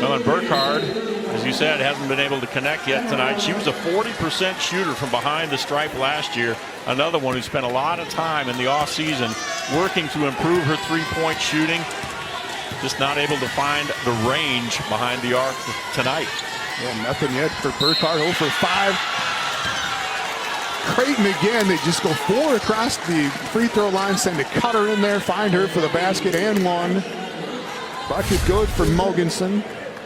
Well, and Burkhardt, as you said, hasn't been able to connect yet tonight. She was a 40% shooter from behind the stripe last year. Another one who spent a lot of time in the offseason working to improve her three-point shooting. Just not able to find the range behind the arc tonight. Yeah, nothing yet for Burkhardt. 0 for 5. Creighton again, they just go 4 across the free throw line, send a cutter in there, find her for the basket and one. Bucket good for Mogensen.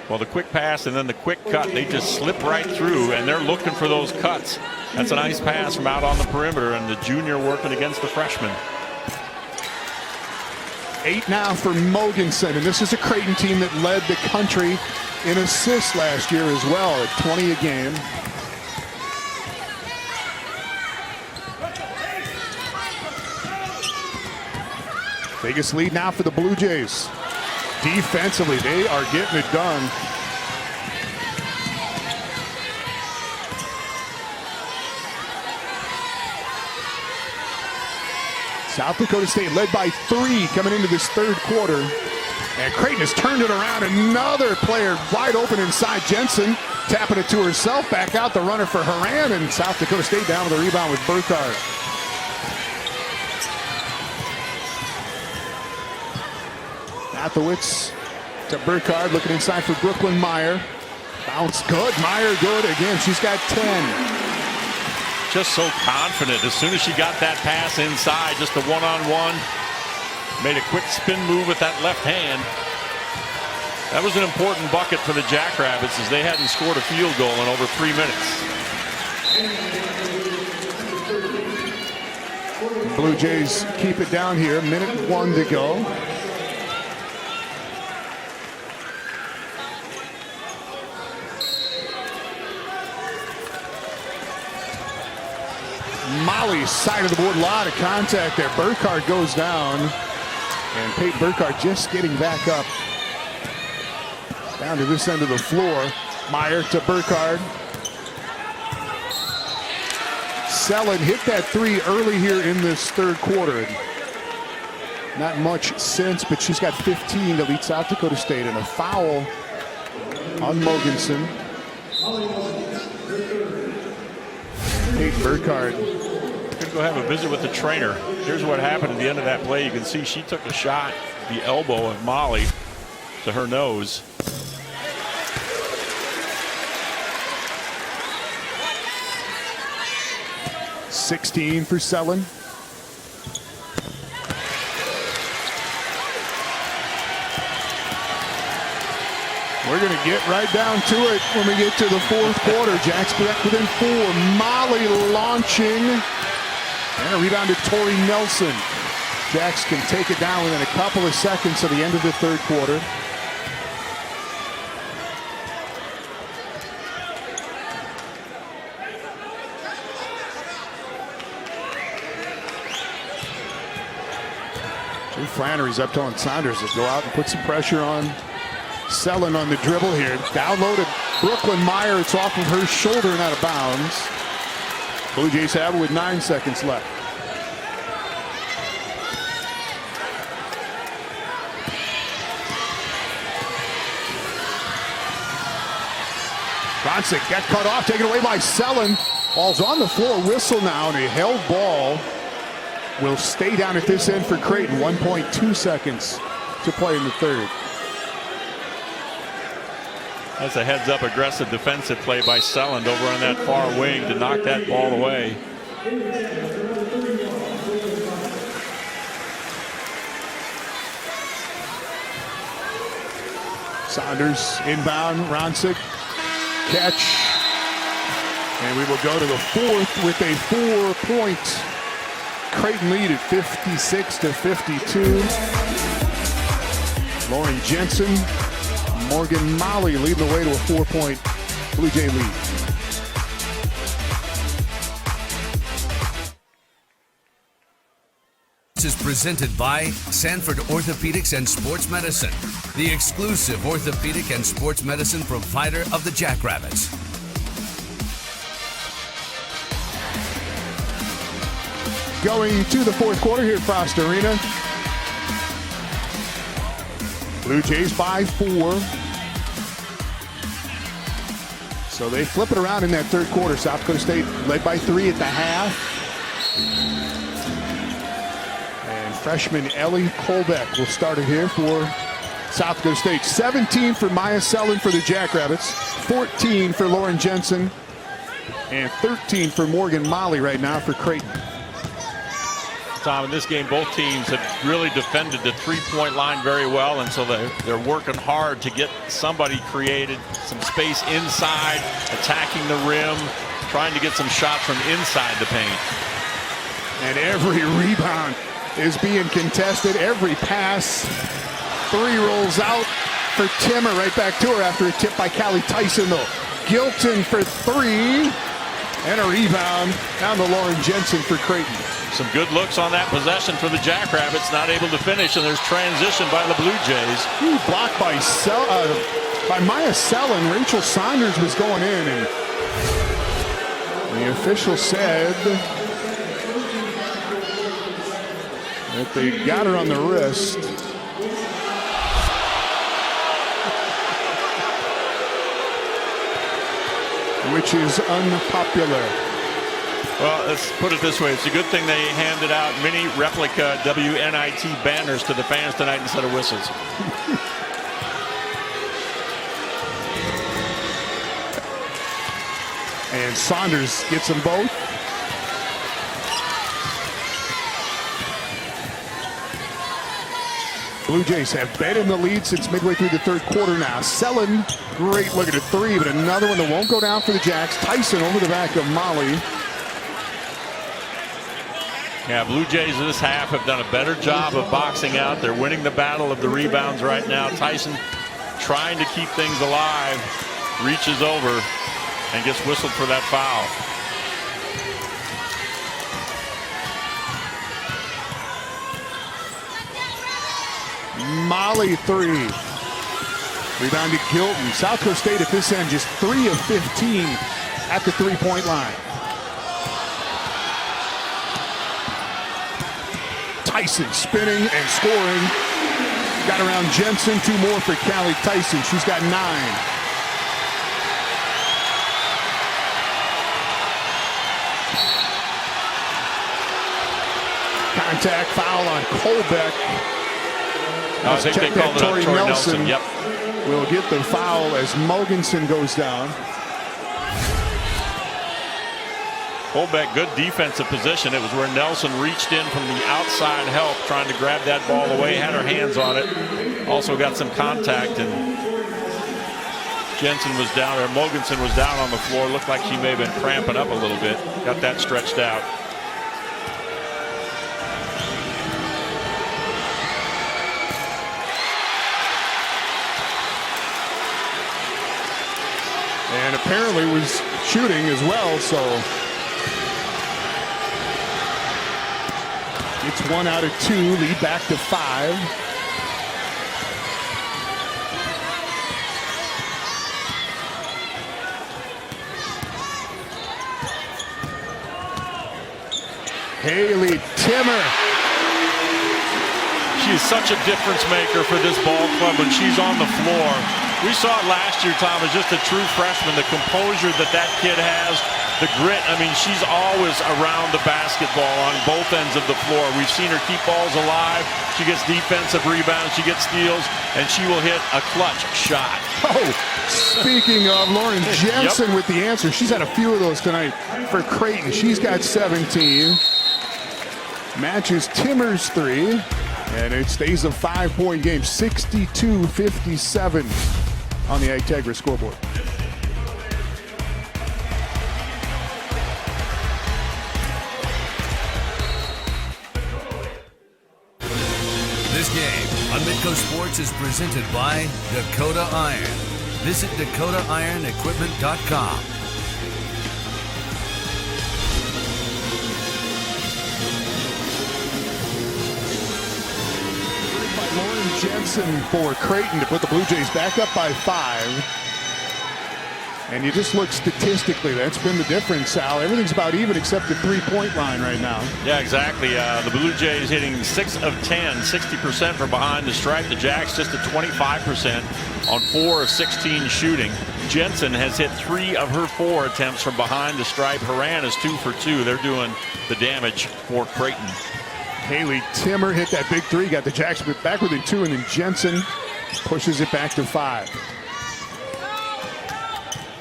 Well, the quick pass and then the quick cut, they just slip right through, and they're looking for those cuts. That's a nice pass from out on the perimeter, and the junior working against the freshman. 8 now for Mogensen, and this is a Creighton team that led the country in assists last year as well, at 20 a game. Biggest lead now for the Blue Jays. Defensively, they are getting it done. South Dakota State led by 3 coming into this third quarter. And Creighton has turned it around. Another player wide open inside. Jensen tapping it to herself. Back out the runner for Horan. And South Dakota State down with the rebound with Burkhardt. Athowitz to Burkhardt, looking inside for Brooklyn Meyer. Bounce good. Meyer good again. She's got 10. Just so confident. As soon as she got that pass inside, just a one-on-one. Made a quick spin move with that left hand. That was an important bucket for the Jackrabbits, as they hadn't scored a field goal in over 3 minutes. Blue Jays keep it down here. Minute 1 to go. Molly's side of the board, a lot of contact there. Burkhardt goes down, and Peyton Burkhardt just getting back up down to this end of the floor. Meyer to Burkhardt. Selin hit that 3 early here in this third quarter. Not much since, but she's got 15 to lead South Dakota State, and a foul on Mogensen. Peyton Burkhardt. Could go have a visit with the trainer. Here's what happened at the end of that play. You can see she took a shot, the elbow of Molly, to her nose. $16 for Selin. We're going to get right down to it when we get to the fourth quarter. Jack's back within 4. Molly launching. And a rebound to Tori Nelson. Jax can take it down within a couple of seconds of the end of the third quarter. Jay Flannery's up telling Saunders to go out and put some pressure on Selin on the dribble here. Downloaded Brooklyn Meyer. It's off of her shoulder and out of bounds. Blue Jays have it with 9 seconds left. Bronsick got cut off, taken away by Selin. Ball's on the floor, whistle now, and a held ball will stay down at this end for Creighton. 1.2 seconds to play in the third. That's a heads-up aggressive defensive play by Selland over on that far wing to knock that ball away. Saunders inbound, Ronsick, catch. And we will go to the fourth with a 4-point Creighton lead at 56-52. Lauren Jensen, Morgan Molly leading the way to a 4-point Blue Jay lead. is presented by Sanford Orthopedics and Sports Medicine, the exclusive orthopedic and sports medicine provider of the Jackrabbits. Going to the fourth quarter here at Frost Arena. Blue Jays by 4. So they flip it around in that third quarter. South Dakota State led by 3 at the half. And freshman Ellie Kolbeck will start it here for South Dakota State. 17 for Maya Sellen for the Jackrabbits. 14 for Lauren Jensen. And 13 for Morgan Molly right now for Creighton. Tom, in this game, both teams have really defended the three-point line very well, and so they're working hard to get somebody created, some space inside, attacking the rim, trying to get some shots from inside the paint. And every rebound is being contested. Every pass. 3 rolls out for Timmer. Right back to her after a tip by Callie Tyson, though. Gilton for 3. And a rebound down to Lauren Jensen for Creighton. Some good looks on that possession for the Jackrabbits. Not able to finish, and there's transition by the Blue Jays. Blocked by Maya Sellen. Rachel Saunders was going in, and the official said that they got her on the wrist. Which is unpopular. Well, let's put it this way. It's a good thing they handed out mini replica WNIT banners to the fans tonight instead of whistles. And Saunders gets them both. Blue Jays have been in the lead since midway through the third quarter now. Sellen, great look at a 3, but another one that won't go down for the Jacks. Tyson over the back of Molly. Yeah, Blue Jays in this half have done a better job of boxing out. They're winning the battle of the rebounds right now. Tyson trying to keep things alive, reaches over and gets whistled for that foul. Molly 3. Rebound to Gilton. South Dakota State at this end just 3 of 15 at the three-point line. Tyson spinning and scoring. Got around Jensen. 2 more for Callie Tyson. She's got 9. Contact foul on Kolbeck. I think they called it on Tori Nelson. Yep. Will get the foul as Mogensen goes down. Kolbeck, good defensive position. It was where Nelson reached in from the outside help, trying to grab that ball away, had her hands on it. Also got some contact, and Jensen was down there. Mogensen was down on the floor. Looked like she may have been cramping up a little bit. Got that stretched out. And apparently was shooting as well, so it's 1 out of 2, lead back to 5. Haley Timmer. She is such a difference maker for this ball club when she's on the floor. We saw it last year, Tom, as just a true freshman, the composure that kid has, the grit. I mean, she's always around the basketball on both ends of the floor. We've seen her keep balls alive. She gets defensive rebounds, she gets steals, and she will hit a clutch shot. Oh, speaking of, Lauren Jensen with the answer. She's had a few of those tonight for Creighton. She's got 17. Matches Timmer's 3. And it stays a 5-point game, 62-57 on the Integra scoreboard. This game on Midco Sports is presented by Dakota Iron. Visit DakotaIronEquipment.com. Jensen for Creighton to put the Blue Jays back up by 5. And you just look statistically, that's been the difference, Sal. Everything's about even except the three-point line right now. Yeah, exactly. The Blue Jays hitting 6 of 10, 60% from behind the stripe. The Jacks just at 25% on 4 of 16 shooting. Jensen has hit 3 of her 4 attempts from behind the stripe. Horan is 2 for 2. They're doing the damage for Creighton. Haley Timmer hit that big 3, got the Jacks back within 2, and then Jensen pushes it back to 5.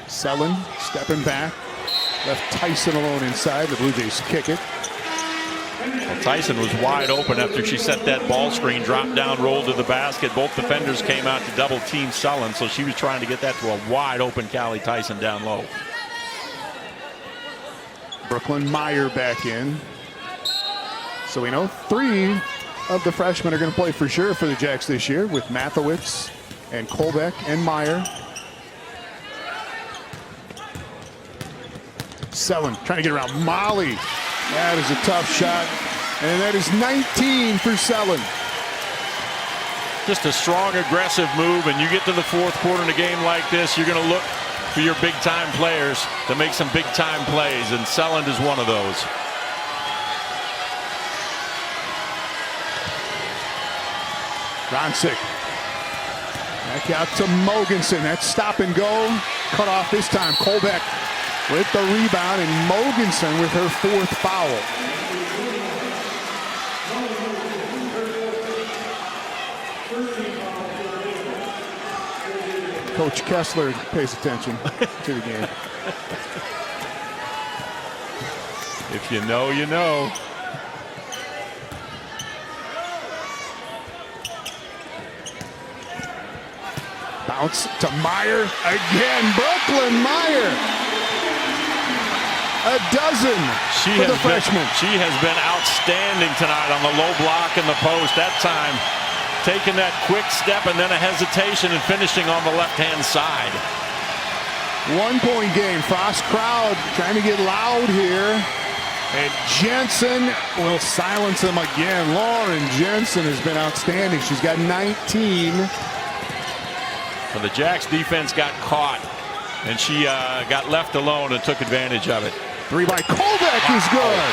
Selin stepping back, left Tyson alone inside. The Blue Jays kick it. Well, Tyson was wide open after she set that ball screen, dropped down, rolled to the basket. Both defenders came out to double team Selin, so she was trying to get that to a wide open Callie Tyson down low. Brooklyn Meyer back in. So we know 3 of the freshmen are going to play for sure for the Jacks this year, with Mathewitz and Kolbeck and Meyer. Selin trying to get around Molly. That is a tough shot. And that is 19 for Selin. Just a strong, aggressive move, and you get to the 4th quarter in a game like this, you're going to look for your big-time players to make some big-time plays, and Selin is one of those. Ronsick. Back out to Mogensen. That's stop and go. Cut off this time. Kolbeck with the rebound, and Mogensen with her 4th foul. Coach Kessler pays attention to the game. If you know, you know. Bounce to Meyer again. Brooklyn Meyer. A dozen for the freshman. She has been outstanding tonight on the low block and the post. That time taking that quick step and then a hesitation and finishing on the left-hand side. 1-point game. Frost crowd trying to get loud here. And Jensen will silence them again. Lauren Jensen has been outstanding. She's got 19. Well, the Jacks defense got caught, and she got left alone and took advantage of it. 3 by Kolbeck is good.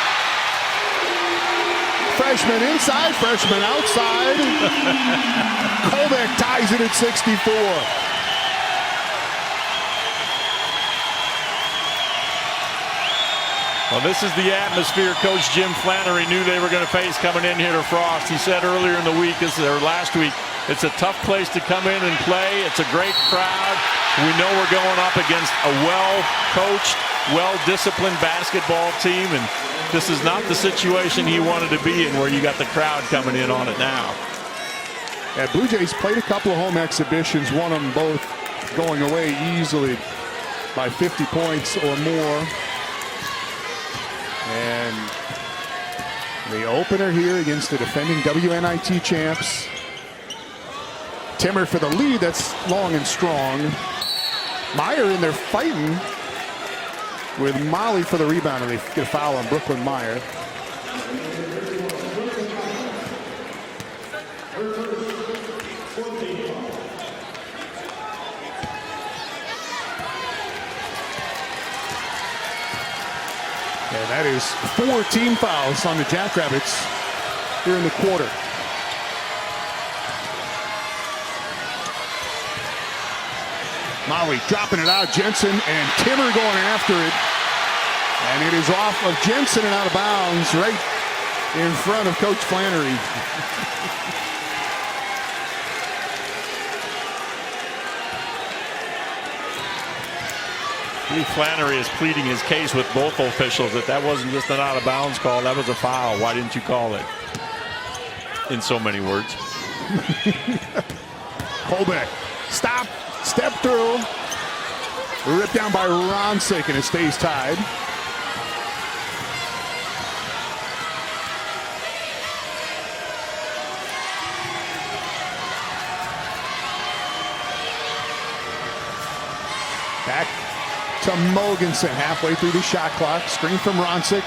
Freshman inside, freshman outside. Kolbeck ties it at 64. Well, this is the atmosphere Coach Jim Flannery knew they were going to face coming in here to Frost. He said earlier in the week, or last week, it's a tough place to come in and play. It's a great crowd. We know we're going up against a well-coached, well-disciplined basketball team, and this is not the situation he wanted to be in, where you got the crowd coming in on it now. Yeah, Blue Jays played a couple of home exhibitions, won them both going away easily by 50 points or more. And the opener here against the defending WNIT champs. Timmer for the lead. That's long and strong. Meyer in there fighting with Molly for the rebound, and they get a foul on Brooklyn Meyer. And that is 4 team fouls on the Jackrabbits here in the quarter. Molly dropping it out. Jensen and Timmer going after it. And it is off of Jensen and out of bounds right in front of Coach Flannery. Steve Flannery is pleading his case with both officials that wasn't just an out of bounds call, that was a foul. Why didn't you call it? In so many words. Kolbeck, stop, step through. Ripped down by Ronsick, and it stays tied. Back to Mogensen, halfway through the shot clock. Screen from Ronsick.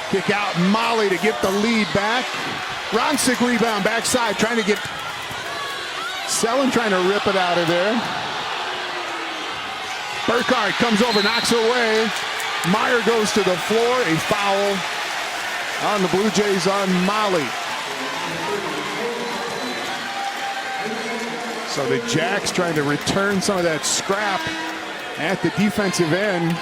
Kick out Molly to get the lead back. Ronsick rebound backside, trying to get Selin trying to rip it out of there. Burkhardt comes over, knocks it away. Meyer goes to the floor. A foul on the Blue Jays on Molly. So the Jacks trying to return some of that scrap at the defensive end.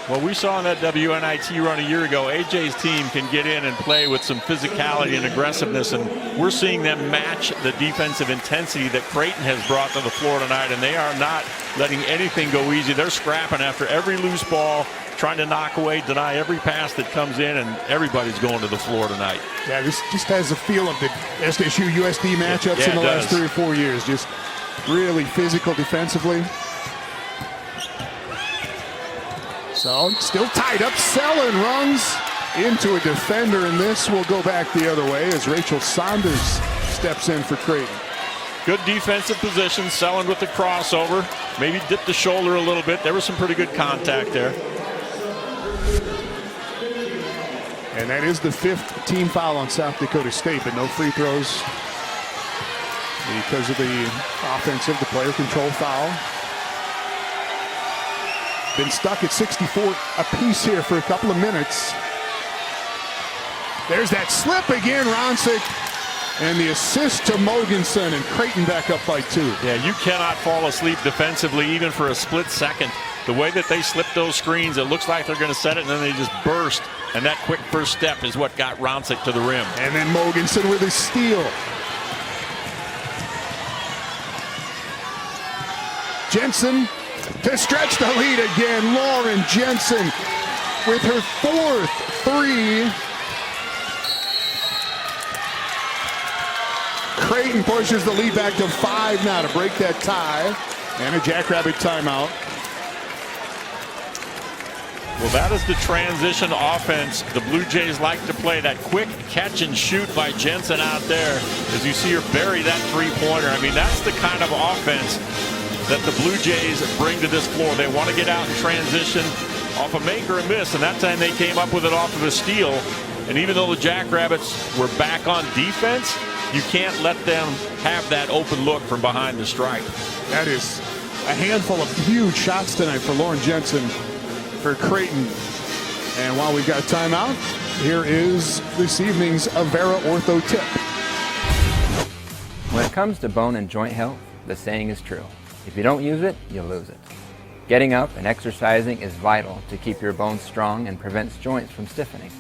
Well, we saw in that WNIT run a year ago, AJ's team can get in and play with some physicality and aggressiveness, and we're seeing them match the defensive intensity that Creighton has brought to the floor tonight, and they are not letting anything go easy. They're scrapping after every loose ball, trying to knock away, deny every pass that comes in, and everybody's going to the floor tonight. Yeah, this just has a feel of the SDSU-USD matchups in the last 3 or 4 years. Just really physical defensively. So still tied up. Selin runs into a defender, and this will go back the other way as Rachel Saunders steps in for Creighton. Good defensive position. Selin with the crossover. Maybe dipped the shoulder a little bit. There was some pretty good contact there. And that is the 5th team foul on South Dakota State, but no free throws because of the offensive, the player control foul. Been stuck at 64 apiece here for a couple of minutes. There's that slip again, Ronsick. And the assist to Mogensen, and Creighton back up by 2. Yeah, you cannot fall asleep defensively even for a split second. The way that they slip those screens, it looks like they're going to set it, and then they just burst. And that quick first step is what got Ronsick to the rim. And then Mogensen with a steal. Jensen to stretch the lead again. Lauren Jensen with her 4th three. Creighton pushes the lead back to 5 now to break that tie. And a Jackrabbit timeout. Well, that is the transition offense the Blue Jays like to play. That quick catch and shoot by Jensen out there as you see her bury that three-pointer. I mean, that's the kind of offense that the Blue Jays bring to this floor. They want to get out and transition off a make or a miss, and that time they came up with it off of a steal. And even though the Jackrabbits were back on defense, you can't let them have that open look from behind the stripe. That is a handful of huge shots tonight for Lauren Jensen for Creighton. And while we've got timeout, here is this evening's Avera Ortho Tip. When it comes to bone and joint health, the saying is true. If you don't use it, you lose it. Getting up and exercising is vital to keep your bones strong and prevents joints from stiffening.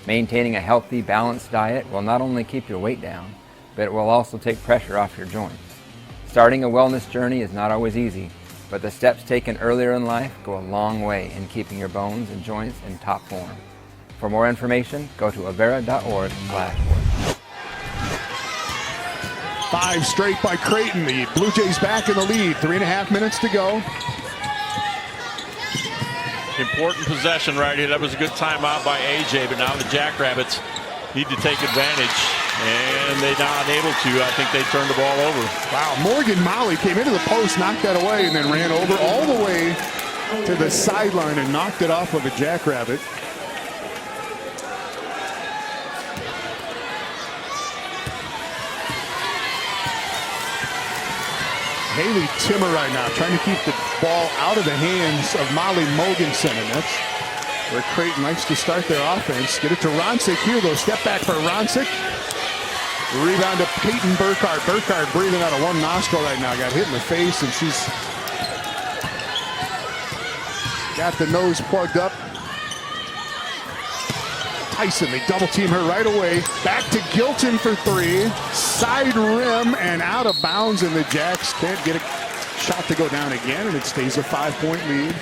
Maintaining a healthy, balanced diet will not only keep your weight down, but it will also take pressure off your joints. Starting a wellness journey is not always easy, but the steps taken earlier in life go a long way in keeping your bones and joints in top form. For more information, go to avera.org/work. 5 straight by Creighton. The Blue Jays back in the lead. 3.5 minutes to go. Important possession right here. That was a good timeout by AJ, but now the Jackrabbits need to take advantage, and they're not able to. I think they turned the ball over. Wow, Morgan Molly came into the post, knocked that away, and then ran over all the way to the sideline and knocked it off of a Jackrabbit. Haley Timmer right now trying to keep the ball out of the hands of Molly Mogensen, and that's where Creighton likes to start their offense. Get it to Ronsick here, though. Step back for Ronsick. Rebound to Peyton Burkhardt. Burkhardt breathing out of one nostril right now. Got hit in the face, and she's got the nose plugged up. Tyson, they double team her right away. Back to Gilton for 3. Side rim and out of bounds, and the Jacks can't get a shot to go down again, and it stays a 5-point lead.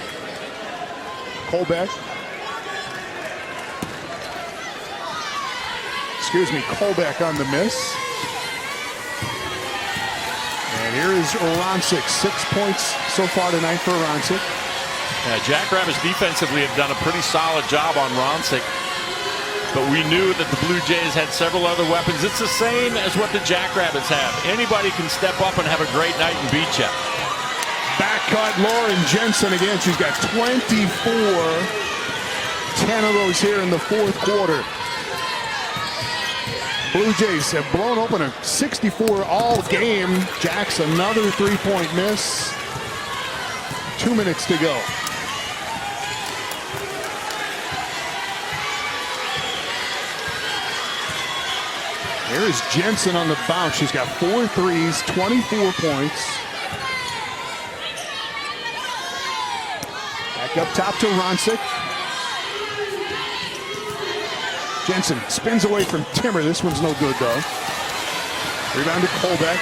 Colbeck. Colbeck on the miss. And here is Ronsick. 6 points so far tonight for Ronsick. Yeah, Jackrabbits defensively have done a pretty solid job on Ronsick. But we knew that the Blue Jays had several other weapons. It's the same as what the Jackrabbits have. Anybody can step up and have a great night and beat you. Back cut, Lauren Jensen again. She's got 24. 10 of those here in the 4th quarter. Blue Jays have blown open a 64 all game. Jacks another three-point miss. 2 minutes to go. Here is Jensen on the bounce. She's got 4 threes, 24 points. Back up top to Ronsick. Jensen spins away from Timmer. This one's no good, though. Rebound to Colbeck.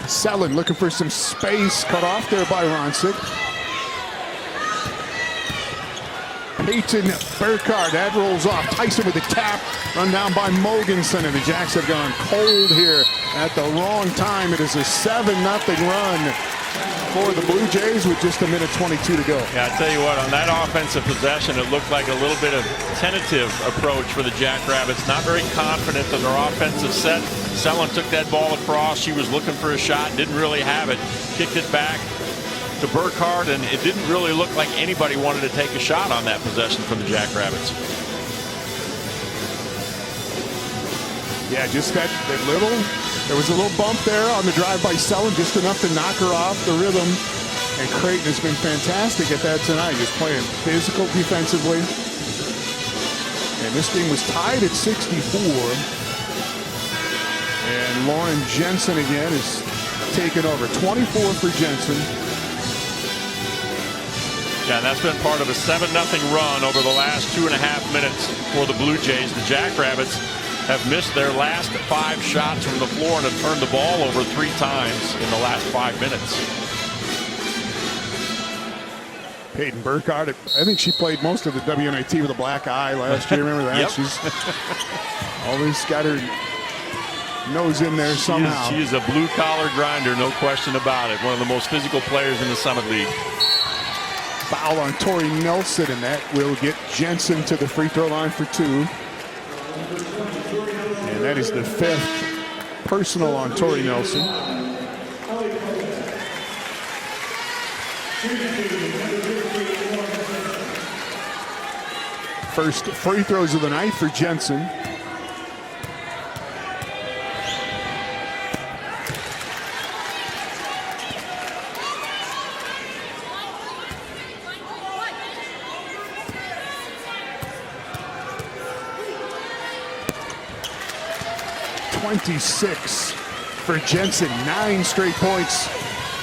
Selin looking for some space. Cut off there by Ronsick. Peyton Burkhardt, that rolls off. Tyson with the tap, run down by Mogensen, and the Jacks have gone cold here at the wrong time. It is a 7-0 run for the Blue Jays with just 1:22 to go. Yeah, I tell you what, on that offensive possession, it looked like a little bit of tentative approach for the Jackrabbits. Not very confident in their offensive set. Selin took that ball across. She was looking for a shot, didn't really have it. Kicked it back to Burkhardt, and it didn't really look like anybody wanted to take a shot on that possession from the Jackrabbits. Yeah, just that little, there was a little bump there on the drive by Selin, just enough to knock her off the rhythm. And Creighton has been fantastic at that tonight, just playing physical defensively. And this game was tied at 64. And Lauren Jensen again is taking over. 24 for Jensen. Yeah, and that's been part of a 7-0 run over the last 2.5 minutes for the Blue Jays. The Jackrabbits have missed their last 5 shots from the floor and have turned the ball over 3 times in the last 5 minutes. Peyton Burkhardt, I think she played most of the WNIT with a black eye last year. Remember that? Yep. She's always got her nose in there somehow. She is a blue-collar grinder, no question about it. One of the most physical players in the Summit League. Foul on Tori Nelson, and that will get Jensen to the free throw line for 2. And that is the 5th personal on Tori Nelson. First free throws of the night for Jensen. .26 for Jensen. 9 straight points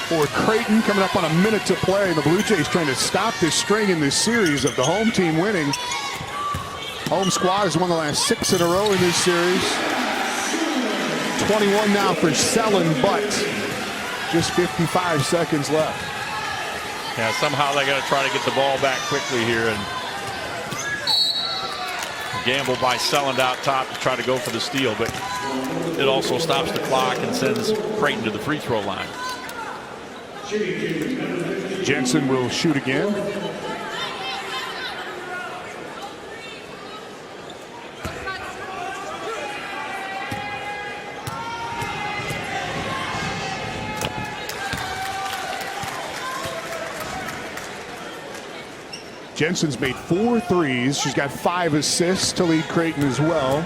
for Creighton. Coming up on a minute to play. The Blue Jays trying to stop this string in this series of the home team winning. Home squad has won the last 6 in a row in this series. 21 now for Selin, but just 55 seconds left. Yeah, somehow they got to try to get the ball back quickly here, and gamble by Selin out top to try to go for the steal, but it also stops the clock and sends Creighton to the free throw line. Jensen will shoot again. Jensen's made 4 threes. She's got 5 assists to lead Creighton as well.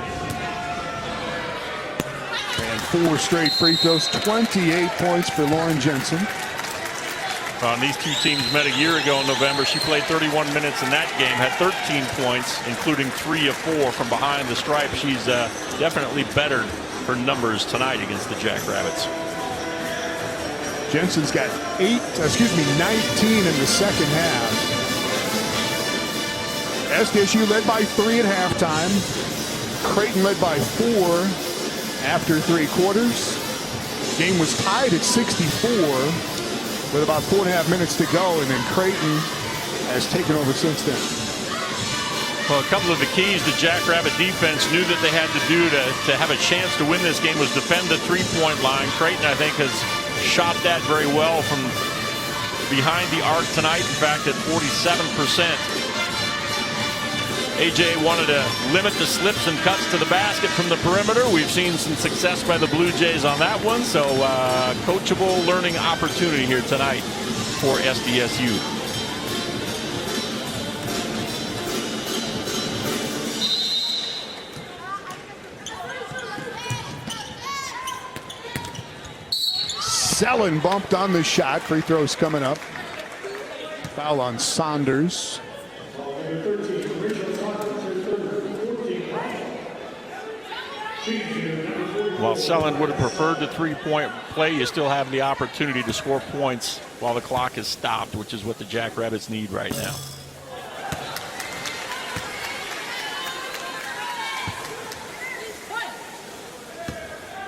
And 4 straight free throws. 28 points for Lauren Jensen. These two teams met a year ago in November. She played 31 minutes in that game, had 13 points, including 3 of 4 from behind the stripe. She's definitely bettered her numbers tonight against the Jackrabbits. Jensen's got 19 in the second half. SDSU led by 3 at halftime. Creighton led by 4 after 3 quarters. Game was tied at 64 with about 4.5 minutes to go, and then Creighton has taken over since then. Well, a couple of the keys the Jackrabbit defense knew that they had to do to have a chance to win this game was defend the three-point line. Creighton, I think, has shot that very well from behind the arc tonight. In fact, at 47%. AJ wanted to limit the slips and cuts to the basket from the perimeter. We've seen some success by the Blue Jays on that one. So coachable learning opportunity here tonight for SDSU. Selland bumped on the shot. Free throws coming up. Foul on Saunders. While Selland would have preferred the three-point play, you still have the opportunity to score points while the clock is stopped, which is what the Jackrabbits need right now.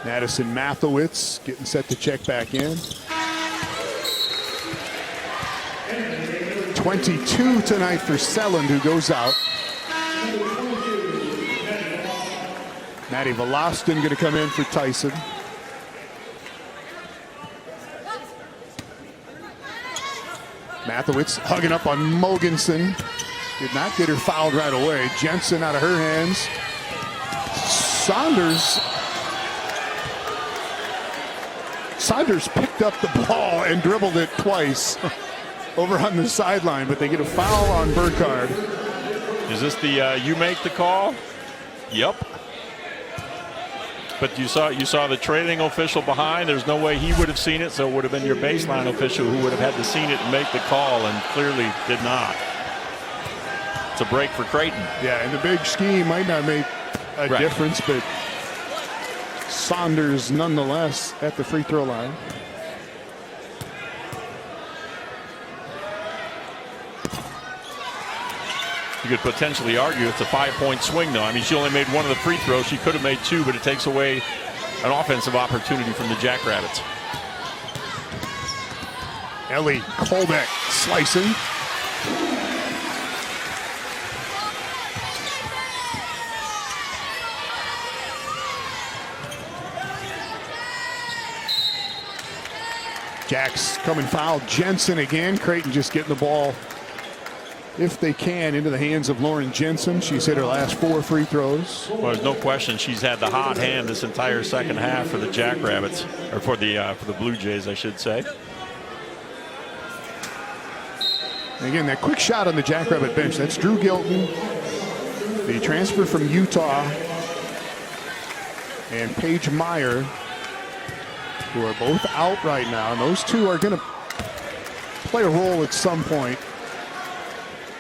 Madison Mathowitz getting set to check back in. 22 tonight for Selland, who goes out. Maddie Velostin going to come in for Tyson. Mathowitz hugging up on Mogensen. Did not get her fouled right away. Jensen out of her hands. Saunders picked up the ball and dribbled it twice over on the sideline, but they get a foul on Burkhardt. Is this the you make the call? Yep. But you saw the trailing official behind. There's no way he would have seen it, so it would have been your baseline official who would have had to seen it and make the call, and clearly did not. It's a break for Creighton. Yeah, and the big scheme might not make a difference, but Saunders nonetheless at the free throw line. You could potentially argue it's a 5-point swing, though. I mean, she only made one of the free throws. She could have made two, but it takes away an offensive opportunity from the Jackrabbits. Ellie Kolbeck slicing. Jacks coming foul. Jensen again. Creighton just getting the ball, if they can, into the hands of Lauren Jensen. She's hit her last 4 free throws. Well, there's no question she's had the hot hand this entire second half for the Jackrabbits, or for the Blue Jays, I should say. And again, that quick shot on the Jackrabbit bench. That's Drew Gilton, the transfer from Utah, and Paige Meyer, who are both out right now. And those two are going to play a role at some point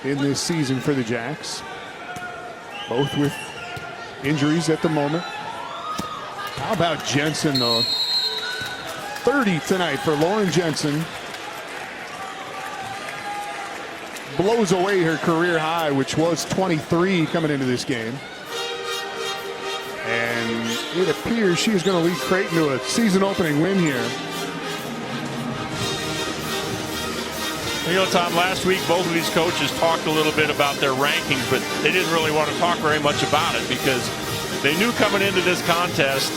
in this season for the Jacks, both with injuries at the moment. How about Jensen, though? 30 tonight for Lauren Jensen. Blows away her career high, which was 23 coming into this game. And it appears she's going to lead Creighton to a season opening win here. You know, Tom, last week both of these coaches talked a little bit about their rankings, but they didn't really want to talk very much about it because they knew coming into this contest,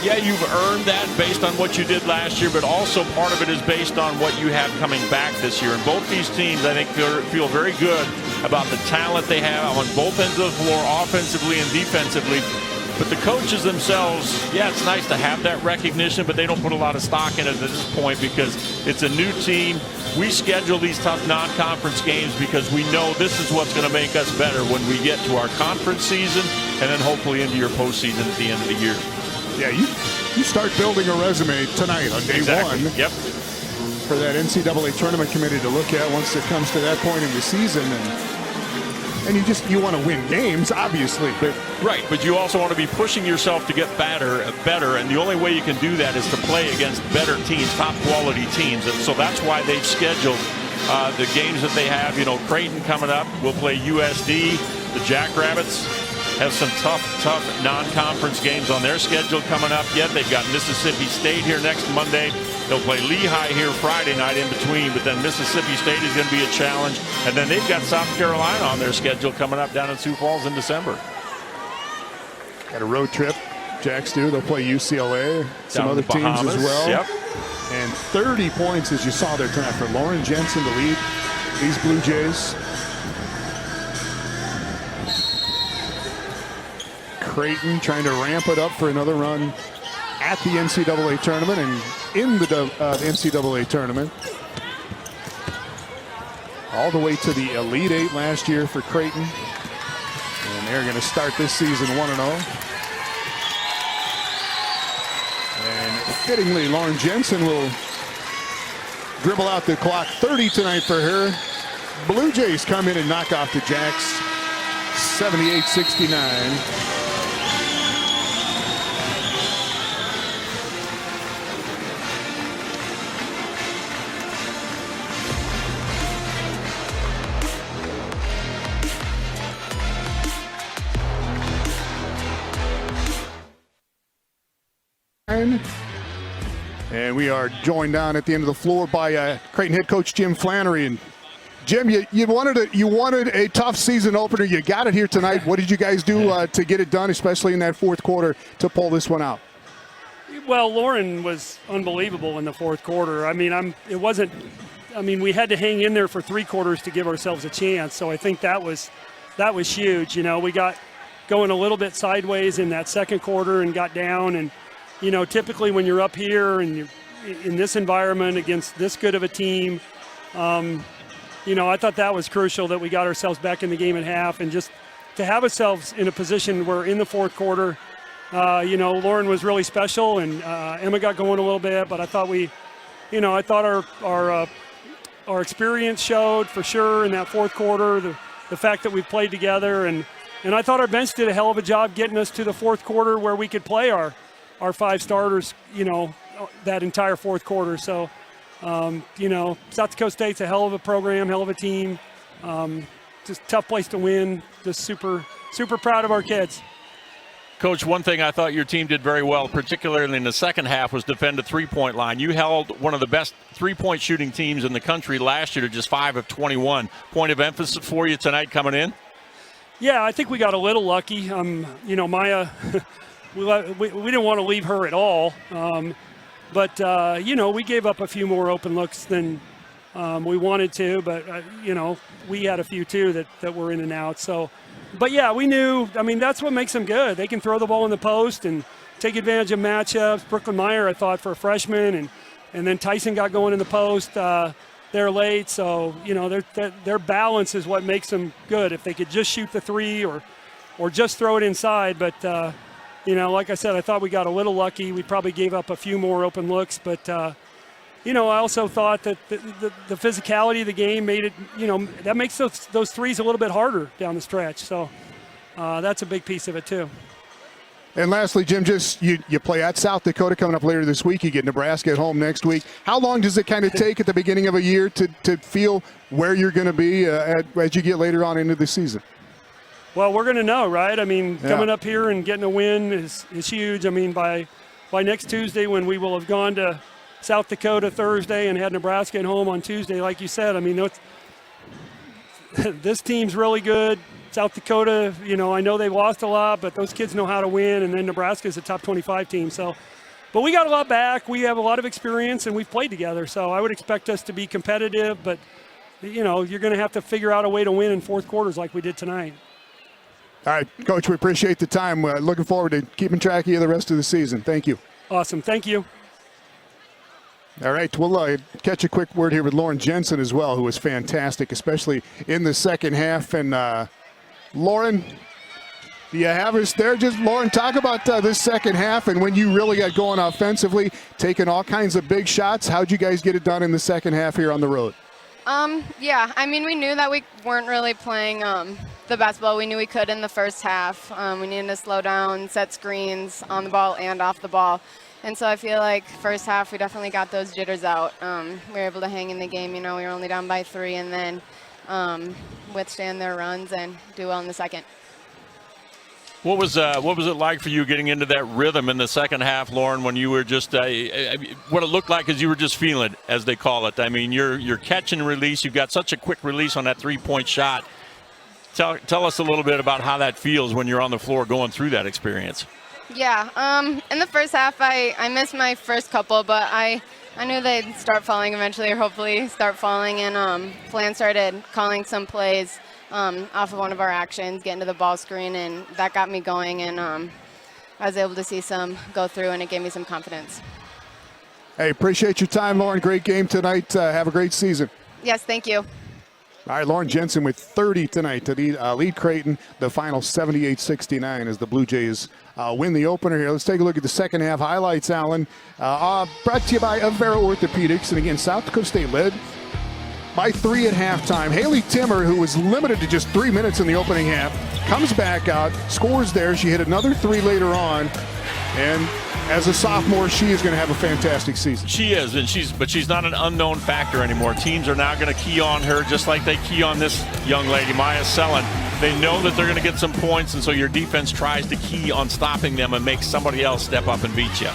yeah, you've earned that based on what you did last year, but also part of it is based on what you have coming back this year. And both these teams, I think, feel very good about the talent they have on both ends of the floor, offensively and defensively. But the coaches themselves, yeah, it's nice to have that recognition, but they don't put a lot of stock in it at this point because it's a new team. We schedule these tough non-conference games because we know this is what's going to make us better when we get to our conference season and then hopefully into your postseason at the end of the year. Yeah, you start building a resume tonight on day one. Yep. For that NCAA tournament committee to look at once it comes to that point in the season. And you want to win games, obviously, but right. But you also want to be pushing yourself to get better, and the only way you can do that is to play against better teams, top quality teams. And so that's why they've scheduled the games that they have. You know, Creighton coming up, we'll play USD. The Jackrabbits have some tough non-conference games on their schedule coming up yet. They've got Mississippi State here next Monday. They'll play Lehigh here Friday night in between, but then Mississippi State is going to be a challenge. And then they've got South Carolina on their schedule coming up down in Sioux Falls in December. Got a road trip, Jacks do. They'll play UCLA, some other teams as well. Yep. And 30 points, as you saw there tonight, for Lauren Jensen to lead these Blue Jays. Creighton trying to ramp it up for another run at the NCAA tournament and in the NCAA tournament. All the way to the Elite Eight last year for Creighton. And they're going to start this season 1-0. And Fittingly, Lauren Jensen will dribble out the clock. 30 tonight for her. Blue Jays come in and knock off the Jacks 78-69. And we are joined down at the end of the floor by Creighton head coach Jim Flannery. And Jim, you wanted a tough season opener. You got it here tonight. What did you guys do to get it done, especially in that fourth quarter, to pull this one out? Well, Lauren was unbelievable in the fourth quarter. I mean, we had to hang in there for three quarters to give ourselves a chance. So I think that was huge. You know, we got going a little bit sideways in that second quarter and got down. And you know, typically when you're up here and you're in this environment against this good of a team, you know, I thought that was crucial that we got ourselves back in the game at half, and just to have ourselves in a position where in the fourth quarter, you know, Lauren was really special and Emma got going a little bit, but I thought our experience showed for sure in that fourth quarter, the fact that we played together, and I thought our bench did a hell of a job getting us to the fourth quarter where we could play our five starters, you know, that entire fourth quarter. So, you know, South Dakota State's a hell of a program, hell of a team. Just tough place to win. Just super, super proud of our kids. Coach, one thing I thought your team did very well, particularly in the second half, was defend the three-point line. You held one of the best three-point shooting teams in the country last year to just 5 of 21. Point of emphasis for you tonight coming in? Yeah, I think we got a little lucky. You know, Maya... We didn't want to leave her at all, but you know, we gave up a few more open looks than we wanted to, but you know, we had a few too that were in and out. So, but yeah, we knew. I mean, that's what makes them good. They can throw the ball in the post and take advantage of matchups. Brooklyn Meyer, I thought, for a freshman, and then Tyson got going in the post. They're late, so you know, their balance is what makes them good. If they could just shoot the three or just throw it inside, but. You know, like I said, I thought we got a little lucky. We probably gave up a few more open looks, but, you know, I also thought that the physicality of the game made it, you know, that makes those threes a little bit harder down the stretch. So that's a big piece of it, too. And lastly, Jim, just you play at South Dakota coming up later this week. You get Nebraska at home next week. How long does it kind of take at the beginning of a year to feel where you're going to be as you get later on into the season? Well, we're going to know, right? I mean, coming up here and getting a win is huge. I mean, by next Tuesday, when we will have gone to South Dakota Thursday and had Nebraska at home on Tuesday, like you said, I mean, this team's really good. South Dakota, you know, I know they've lost a lot, but those kids know how to win, and then Nebraska's a top 25 team. So, but we got a lot back. We have a lot of experience, and we've played together. So I would expect us to be competitive, but, you know, you're going to have to figure out a way to win in fourth quarters like we did tonight. All right, Coach, we appreciate the time. Looking forward to keeping track of you the rest of the season. Thank you. Awesome. Thank you. All right, we'll catch a quick word here with Lauren Jensen as well, who was fantastic, especially in the second half. And Lauren, do you have us there? Just, Lauren, talk about this second half and when you really got going offensively, taking all kinds of big shots. How'd you guys get it done in the second half here on the road? Yeah, I mean, we knew that we weren't really playing the basketball we knew we could in the first half. We needed to slow down, set screens on the ball and off the ball. And so I feel like first half we definitely got those jitters out. We were able to hang in the game. You know, we were only down by 3 and then withstand their runs and do well in the second. What was it like for you getting into that rhythm in the second half, Lauren, when you were just what it looked like is you were just feeling it, as they call it. I mean, you're catch and release. You've got such a quick release on that three-point shot. Tell us a little bit about how that feels when you're on the floor going through that experience. Yeah, in the first half I missed my first couple, but I knew they'd start falling eventually, or hopefully start falling, and Flan started calling some plays off of one of our actions, getting to the ball screen, and that got me going, and I was able to see some go through, and it gave me some confidence. Hey, appreciate your time, Lauren. Great game tonight. Have a great season. Yes, thank you. All right, Lauren Jensen with 30 tonight to lead Creighton. The final 78-69 as the Blue Jays win the opener here. Let's take a look at the second half highlights, Alan. Brought to you by Avera Orthopedics. And again, South Dakota State led by 3 at halftime. Haley Timmer, who was limited to just 3 minutes in the opening half, comes back out, scores there. She hit another 3 later on. And as a sophomore, she is going to have a fantastic season. She is, but she's not an unknown factor anymore. Teams are now going to key on her just like they key on this young lady, Maya Sellen. They know that they're going to get some points, and so your defense tries to key on stopping them and make somebody else step up and beat you.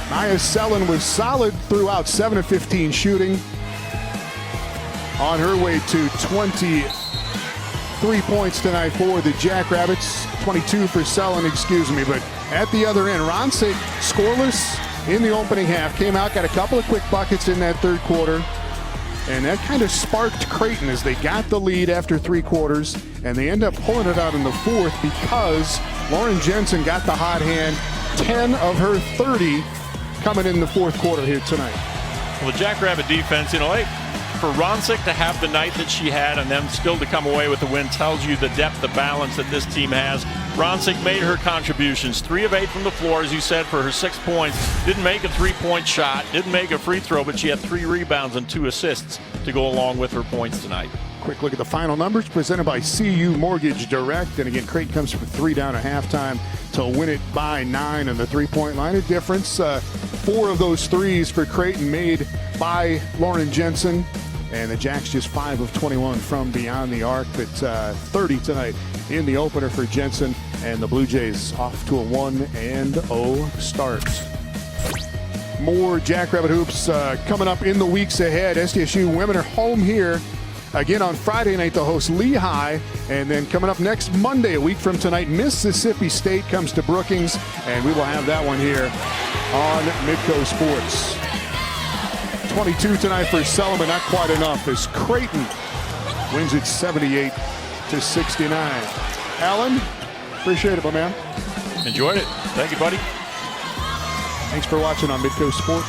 Maya Sellen was solid throughout, 7 of 15 shooting. On her way to 23 points tonight for the Jackrabbits. 22 for Sellen, but at the other end, Ronsick scoreless in the opening half. Came out, got a couple of quick buckets in that third quarter. And that kind of sparked Creighton as they got the lead after 3 quarters. And they end up pulling it out in the fourth because Lauren Jensen got the hot hand. 10 of her 30 coming in the fourth quarter here tonight. Well, the Jackrabbit defense, for Ronsick to have the night that she had and them still to come away with the win tells you the depth, the balance that this team has. Ronsick made her contributions. 3 of 8 from the floor, as you said, for her 6 points. Didn't make a 3-point shot, didn't make a free throw, but she had 3 rebounds and 2 assists to go along with her points tonight. Quick look at the final numbers presented by CU Mortgage Direct. And again, Creighton comes from 3 down at halftime to win it by 9 on the 3-point line of difference. 4 of those threes for Creighton made by Lauren Jensen. And the Jacks just 5 of 21 from beyond the arc, but 30 tonight in the opener for Jensen. And the Blue Jays off to a 1-0 start. More Jackrabbit hoops coming up in the weeks ahead. SDSU women are home here again on Friday night to host Lehigh. And then coming up next Monday, a week from tonight, Mississippi State comes to Brookings. And we will have that one here on Midco Sports. 22 tonight for Sellen, but not quite enough as Creighton wins it 78-69. Alan, appreciate it, my man. Enjoyed it. Thank you, buddy. Thanks for watching on Midco Sports.